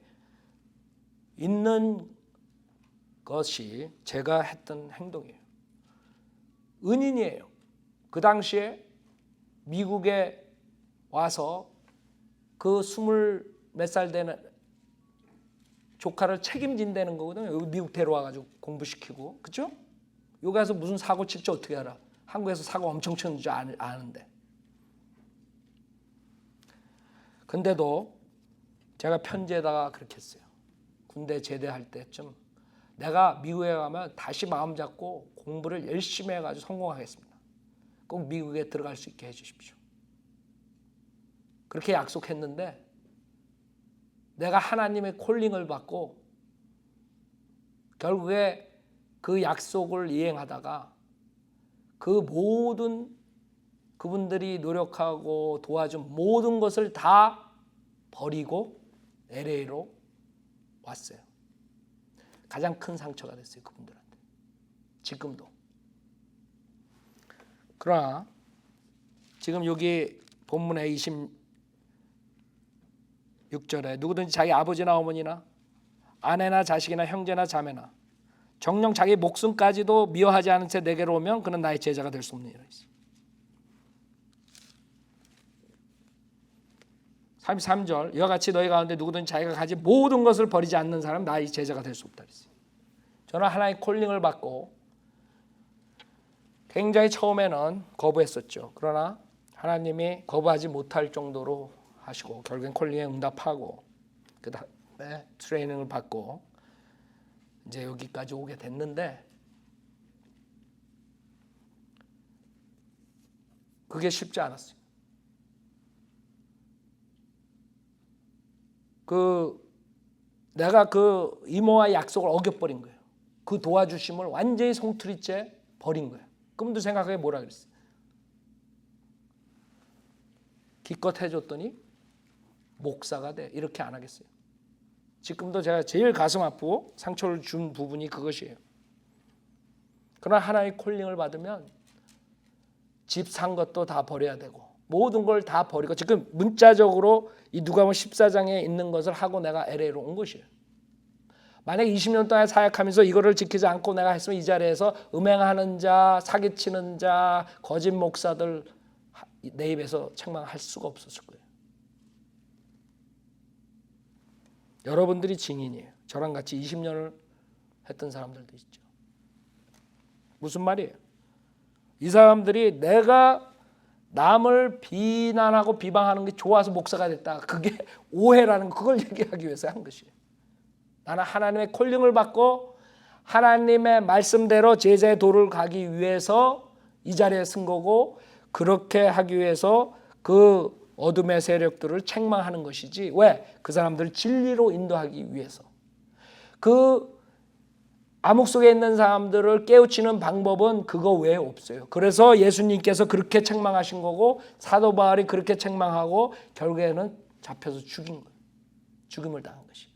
있는 것이 제가 했던 행동이에요. 은인이에요. 그 당시에 미국에 와서 그 20 몇 살 되는 조카를 책임진다는 거거든요. 여기 미국 데려와가지고 공부시키고, 그렇죠? 여기 가서 무슨 사고 칠지 어떻게 알아? 한국에서 사고 엄청 치는 줄 아는데. 근데도 제가 편지에다가 그렇게 했어요. 군대 제대할 때쯤 내가 미국에 가면 다시 마음 잡고 공부를 열심히 해가지고 성공하겠습니다. 꼭 미국에 들어갈 수 있게 해주십시오. 그렇게 약속했는데 내가 하나님의 콜링을 받고 결국에 그 약속을 이행하다가 그 모든 그분들이 노력하고 도와준 모든 것을 다 버리고 LA로 왔어요. 가장 큰 상처가 됐어요, 그분들한테. 지금도. 그러나 지금 여기 본문에 26절에 누구든지 자기 아버지나 어머니나 아내나 자식이나 형제나 자매나 정녕 자기 목숨까지도 미워하지 않은 채 내게로 오면 그는 나의 제자가 될 수 없느니라. 33절 이와 같이 너희 가운데 누구든지 자기가 가진 모든 것을 버리지 않는 사람은 나의 제자가 될 수 없다. 저는 하나의 콜링을 받고 굉장히 처음에는 거부했었죠. 그러나 하나님이 거부하지 못할 정도로 하시고 결국엔 콜링에 응답하고 그 다음에 트레이닝을 받고 이제 여기까지 오게 됐는데 그게 쉽지 않았어요. 내가 그 이모와 약속을 어겨버린 거예요. 그 도와주심을 완전히 송투리째 버린 거예요. 그분도 생각하기에 뭐라 그랬어요? 기껏 해줬더니 목사가 돼. 이렇게 안 하겠어요. 지금도 제가 제일 가슴 아프고 상처를 준 부분이 그것이에요. 그러나 하나의 콜링을 받으면 집 산 것도 다 버려야 되고 모든 걸 다 버리고 지금 문자적으로 이 누가복음 14장에 있는 것을 하고 내가 LA로 온 것이에요. 만약에 20년 동안 사역하면서 이거를 지키지 않고 내가 했으면 이 자리에서 음행하는 자, 사기치는 자, 거짓 목사들 내 입에서 책망할 수가 없었을 거예요. 여러분들이 증인이에요. 저랑 같이 20년을 했던 사람들도 있죠. 무슨 말이에요? 이 사람들이 내가 남을 비난하고 비방하는 게 좋아서 목사가 됐다. 그게 오해라는 그걸 얘기하기 위해서 한 것이에요. 나는 하나님의 콜링을 받고 하나님의 말씀대로 제자의 도를 가기 위해서 이 자리에 쓴 거고 그렇게 하기 위해서 그 어둠의 세력들을 책망하는 것이지 왜? 그 사람들을 진리로 인도하기 위해서. 그 암흑 속에 있는 사람들을 깨우치는 방법은 그거 외에 없어요. 그래서 예수님께서 그렇게 책망하신 거고 사도 바울이 그렇게 책망하고 결국에는 잡혀서 죽인 거예요. 죽임을 당한 것이.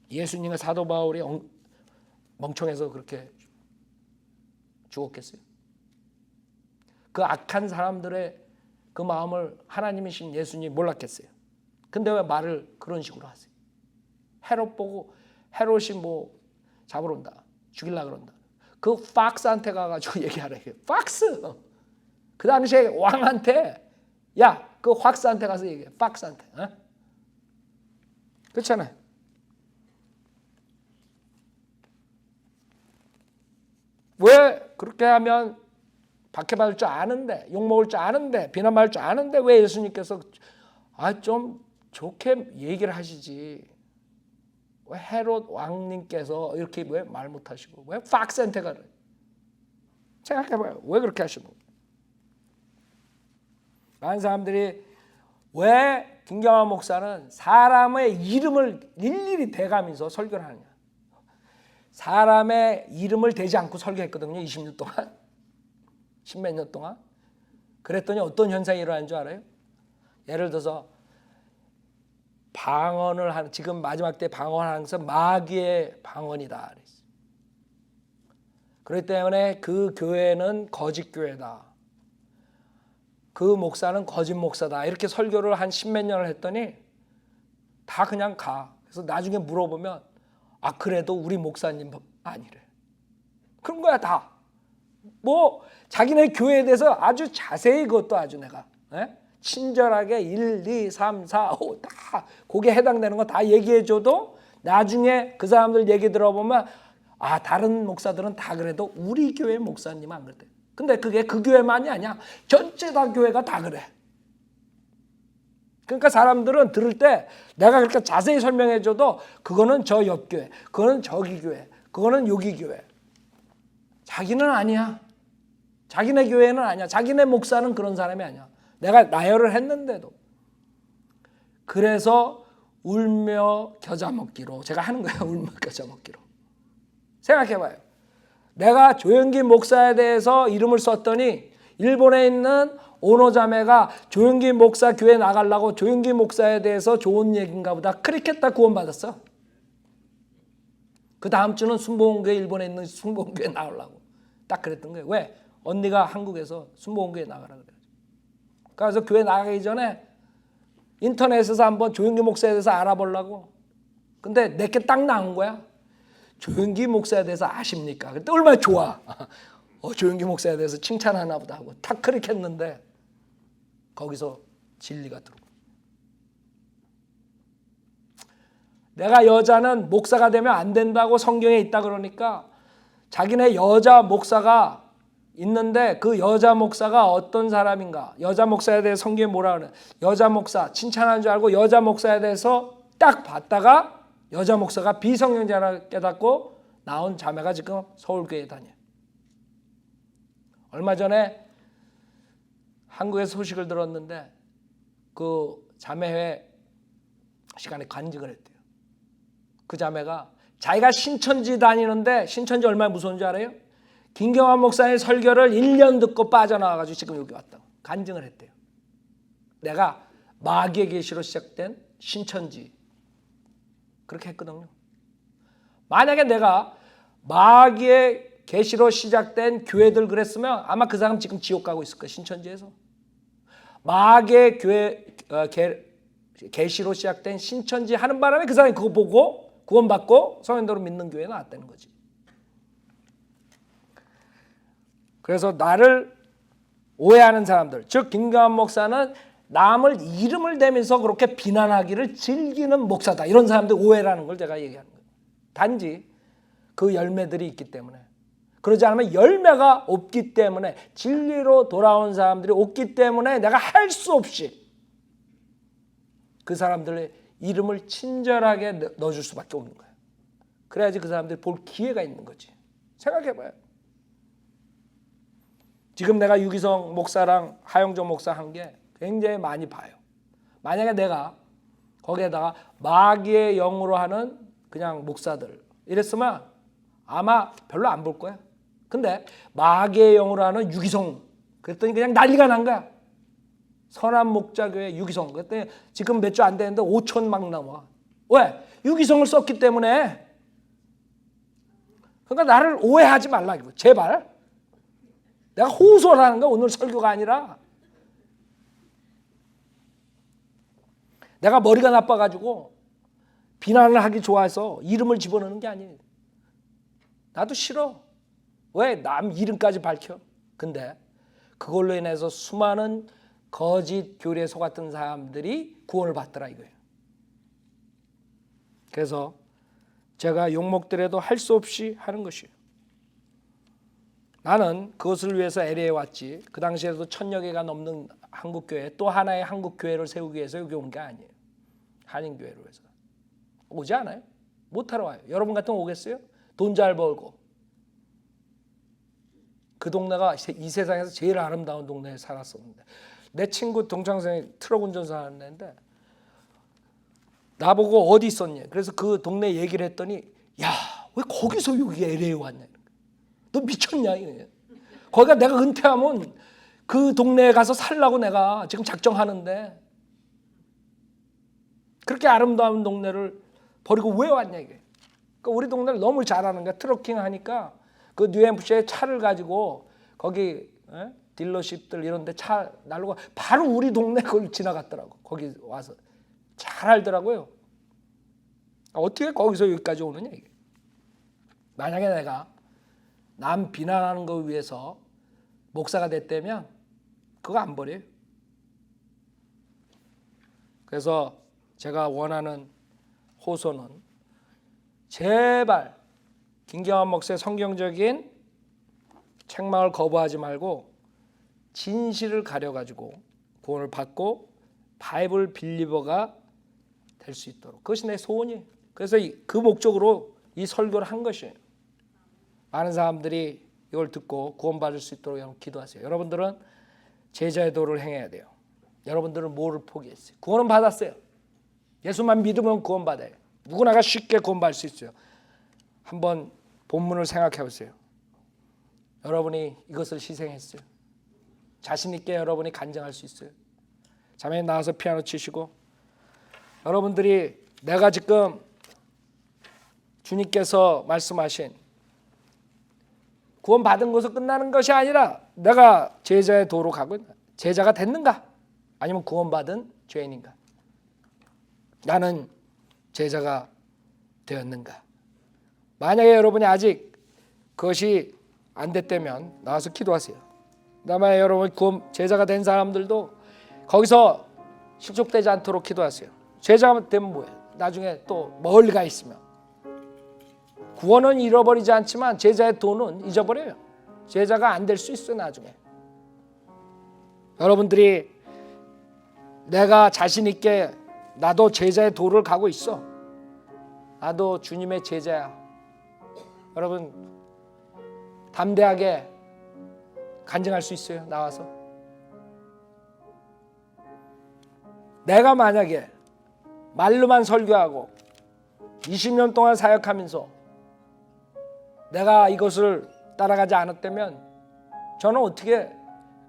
예수님과 사도 바울이 멍청해서 그렇게 죽었겠어요? 그 악한 사람들의 그 마음을 하나님이신 예수님이 몰랐겠어요? 근데 왜 말을 그런 식으로 하세요? 헤롯 보고 헤롯이 뭐 잡으러 온다. 죽이려고 그런다. 그 팍스한테 가가지고 얘기하래. 팍스! 그 당시에 왕한테 야, 그 팍스한테 가서 얘기해. 팍스한테. 어? 그렇잖아요. 왜 그렇게 하면 박해받을 줄 아는데 욕먹을 줄 아는데 비난받을 줄 아는데 왜 예수님께서 좀 좋게 얘기를 하시지 왜 헤롯 왕님께서 이렇게 왜 말 못하시고 왜 팍스한테 가래? 생각해봐요. 왜 그렇게 하시는 거예요? 많은 사람들이 왜 김경환 목사는 사람의 이름을 일일이 대가면서 설교를 하느냐. 사람의 이름을 대지 않고 설교했거든요. 20년 동안. 10몇 년 동안. 그랬더니 어떤 현상이 일어나는 줄 알아요? 예를 들어서 방언을 하는 지금 마지막 때 방언하면서 마귀의 방언이다. 그렇기 때문에 그 교회는 거짓 교회다. 그 목사는 거짓 목사다. 이렇게 설교를 한 10몇 년을 했더니 다 그냥 가. 그래서 나중에 물어보면 그래도 우리 목사님 아니래. 그런 거야 다. 뭐 자기네 교회에 대해서 아주 자세히 그것도 아주 내가 친절하게 1, 2, 3, 4, 5 다 거기에 해당되는 거 다 얘기해줘도 나중에 그 사람들 얘기 들어보면 다른 목사들은 다 그래도 우리 교회 목사님은 안 그랬대. 근데 그게 그 교회만이 아니야. 전체 다 교회가 다 그래. 그러니까 사람들은 들을 때 내가 그렇게 자세히 설명해줘도 그거는 저 옆 교회, 그거는 저기 교회, 그거는 여기 교회. 자기는 아니야. 자기네 교회는 아니야. 자기네 목사는 그런 사람이 아니야. 내가 나열을 했는데도. 그래서 울며 겨자 먹기로 제가 하는 거예요. 울며 겨자 먹기로. 생각해봐요. 내가 조영기 목사에 대해서 이름을 썼더니 일본에 있는 오노 자매가 조영기 목사 교회 나가려고 조영기 목사에 대해서 좋은 얘기인가 보다 크리켓다 구원받았어. 그 다음 주는 순복음교회, 일본에 있는 순복음교회 나가려고 딱 그랬던 거예요. 왜? 언니가 한국에서 순복음교회 나가라 그래요. 그래서 교회 나가기 전에 인터넷에서 한번 조영기 목사에 대해서 알아보려고. 근데 내게 딱 나온 거야. 조영기 목사에 대해서 아십니까? 그때 얼마나 좋아. 조영기 목사에 대해서 칭찬하나 보다 하고 탁 클릭했는데 거기서 진리가 들어오고. 내가 여자는 목사가 되면 안 된다고 성경에 있다 그러니까 자기네 여자 목사가 있는데 그 여자 목사가 어떤 사람인가, 여자 목사에 대해 성경에 뭐라 그래, 여자 목사 칭찬하는 줄 알고 여자 목사에 대해서 딱 봤다가 여자 목사가 비성경자라 깨닫고 나온 자매가 지금 서울교회에 다녀. 얼마 전에 한국에서 소식을 들었는데 그 자매회 시간에 간증을 했대요. 그 자매가 자기가 신천지 다니는데 신천지 얼마나 무서운 줄 알아요? 김경환 목사의 설교를 1년 듣고 빠져나와가지고 지금 여기 왔다고 간증을 했대요. 내가 마귀의 계시로 시작된 신천지 그렇게 했거든요. 만약에 내가 마귀의 계시로 시작된 교회들 그랬으면 아마 그 사람 지금 지옥 가고 있을 거예요. 신천지에서. 마귀의 교회 계시로 시작된 신천지 하는 바람에 그 사람이 그거 보고 구원받고 성현도로 믿는 교회에 나왔다는 거지. 그래서 나를 오해하는 사람들, 즉 김경환 목사는 남을 이름을 대면서 그렇게 비난하기를 즐기는 목사다. 이런 사람들 오해라는 걸 제가 얘기하는 거예요. 단지 그 열매들이 있기 때문에. 그러지 않으면 열매가 없기 때문에 진리로 돌아온 사람들이 없기 때문에 내가 할 수 없이 그 사람들의 이름을 친절하게 넣어줄 수밖에 없는 거예요. 그래야지 그 사람들이 볼 기회가 있는 거지. 생각해봐요. 지금 내가 유기성 목사랑 하영정 목사 한 게 굉장히 많이 봐요. 만약에 내가 거기에다가 마귀의 영으로 하는 그냥 목사들 이랬으면 아마 별로 안 볼 거야. 근데 마귀의 영으로 하는 유기성 그랬더니 그냥 난리가 난 거야. 선한 목자교회 유기성 그랬더니 지금 몇 주 안 되는데 5천 막 나와. 왜? 유기성을 썼기 때문에. 그러니까 나를 오해하지 말라 제발. 내가 호소라는 거 오늘 설교가 아니라 내가 머리가 나빠가지고 비난을 하기 좋아해서 이름을 집어넣는 게 아니에요. 나도 싫어. 왜? 남 이름까지 밝혀. 근데 그걸로 인해서 수많은 거짓 교리에 속았던 사람들이 구원을 받더라 이거예요. 그래서 제가 욕먹더라도 할 수 없이 하는 것이에요. 나는 그것을 위해서 LA에 왔지. 그 당시에도 1000여 개가 넘는 한국교회 또 하나의 한국교회를 세우기 위해서 여기 온 게 아니에요. 한인교회로 해서. 오지 않아요. 못하러 와요. 여러분 같으면 오겠어요? 돈 잘 벌고. 그 동네가 이 세상에서 제일 아름다운 동네에 살았었는데 내 친구 동창생이 트럭 운전사 하는 애인데 나보고 어디 있었냐. 그래서 그 동네 얘기를 했더니 야, 왜 거기서 여기 LA에 왔냐. 너 미쳤냐 이거예요. 거기가 내가 은퇴하면 그 동네에 가서 살라고 내가 지금 작정하는데 그렇게 아름다운 동네를 버리고 왜 왔냐 이게. 그러니까 우리 동네를 너무 잘하는 거야. 트럭킹 하니까 그 뉴햄프셔에 차를 가지고 거기 딜러십들 이런 데 차 날르고 바로 우리 동네 그걸 지나갔더라고. 거기 와서 잘 알더라고요. 어떻게 거기서 여기까지 오느냐 이게. 만약에 내가 남 비난하는 거 위해서 목사가 됐다면 그거 안 버려요. 그래서 제가 원하는 호소는 제발 김경환 목사의 성경적인 책망을 거부하지 말고 진실을 가려가지고 구원을 받고 바이블 빌리버가 될 수 있도록 그것이 내 소원이에요. 그래서 그 목적으로 이 설교를 한 것이에요. 많은 사람들이 이걸 듣고 구원받을 수 있도록 여러분 기도하세요. 여러분들은 제자의 도를 행해야 돼요. 여러분들은 뭐를 포기했어요? 구원은 받았어요. 예수만 믿으면 구원받아요. 누구나가 쉽게 구원받을 수 있어요. 한번 본문을 생각해 보세요. 여러분이 이것을 희생했어요. 자신 있게 여러분이 간증할 수 있어요. 자매님 나와서 피아노 치시고, 여러분들이 내가 지금 주님께서 말씀하신 구원 받은 것으로 끝나는 것이 아니라 내가 제자의 도로 가고 있나? 제자가 됐는가? 아니면 구원받은 죄인인가? 나는 제자가 되었는가? 만약에 여러분이 아직 그것이 안 됐다면 나와서 기도하세요. 그다음에 여러분 제자가 된 사람들도 거기서 실족되지 않도록 기도하세요. 제자가 되면 뭐예요? 나중에 또 멀리 가 있으면 구원은 잃어버리지 않지만 제자의 도는 잊어버려요. 제자가 안 될 수 있어요. 나중에 여러분들이 내가 자신 있게 나도 제자의 도를 가고 있어, 나도 주님의 제자야, 여러분 담대하게 간증할 수 있어요. 나와서 내가 만약에 말로만 설교하고 20년 동안 사역하면서 내가 이것을 따라가지 않았다면 저는 어떻게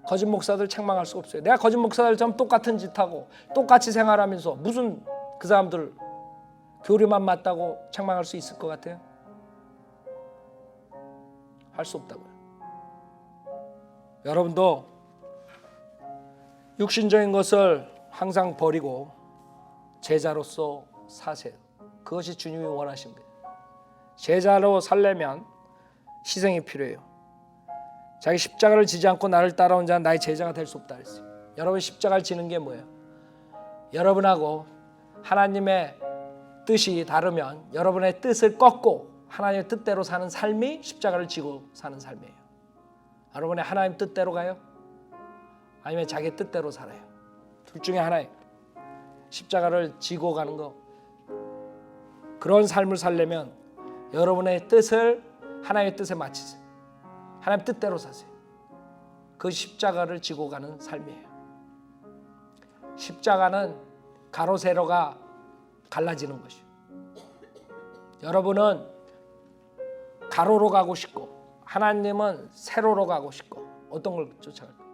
거짓 목사들 책망할 수가 없어요. 내가 거짓 목사들처럼 똑같은 짓하고 똑같이 생활하면서 무슨 그 사람들 교리만 맞다고 책망할 수 있을 것 같아요? 할 수 없다고요. 여러분도 육신적인 것을 항상 버리고 제자로서 사세요. 그것이 주님이 원하신 거예요. 제자로 살려면 희생이 필요해요. 자기 십자가를 지지 않고 나를 따라온 자는 나의 제자가 될 수 없다 그랬어요. 여러분 십자가를 지는 게 뭐예요? 여러분하고 하나님의 뜻이 다르면 여러분의 뜻을 꺾고 하나님의 뜻대로 사는 삶이 십자가를 지고 사는 삶이에요. 여러분의 하나님 뜻대로 가요? 아니면 자기 뜻대로 살아요? 둘 중에 하나예요. 십자가를 지고 가는 거, 그런 삶을 살려면 여러분의 뜻을 하나님의 뜻에 맞추세요. 하나님 뜻대로 사세요. 그 십자가를 지고 가는 삶이에요. 십자가는 가로 세로가 갈라지는 것이에요. 여러분은 가로로 가고 싶고 하나님은 세로로 가고 싶고 어떤 걸 쫓아갈까요?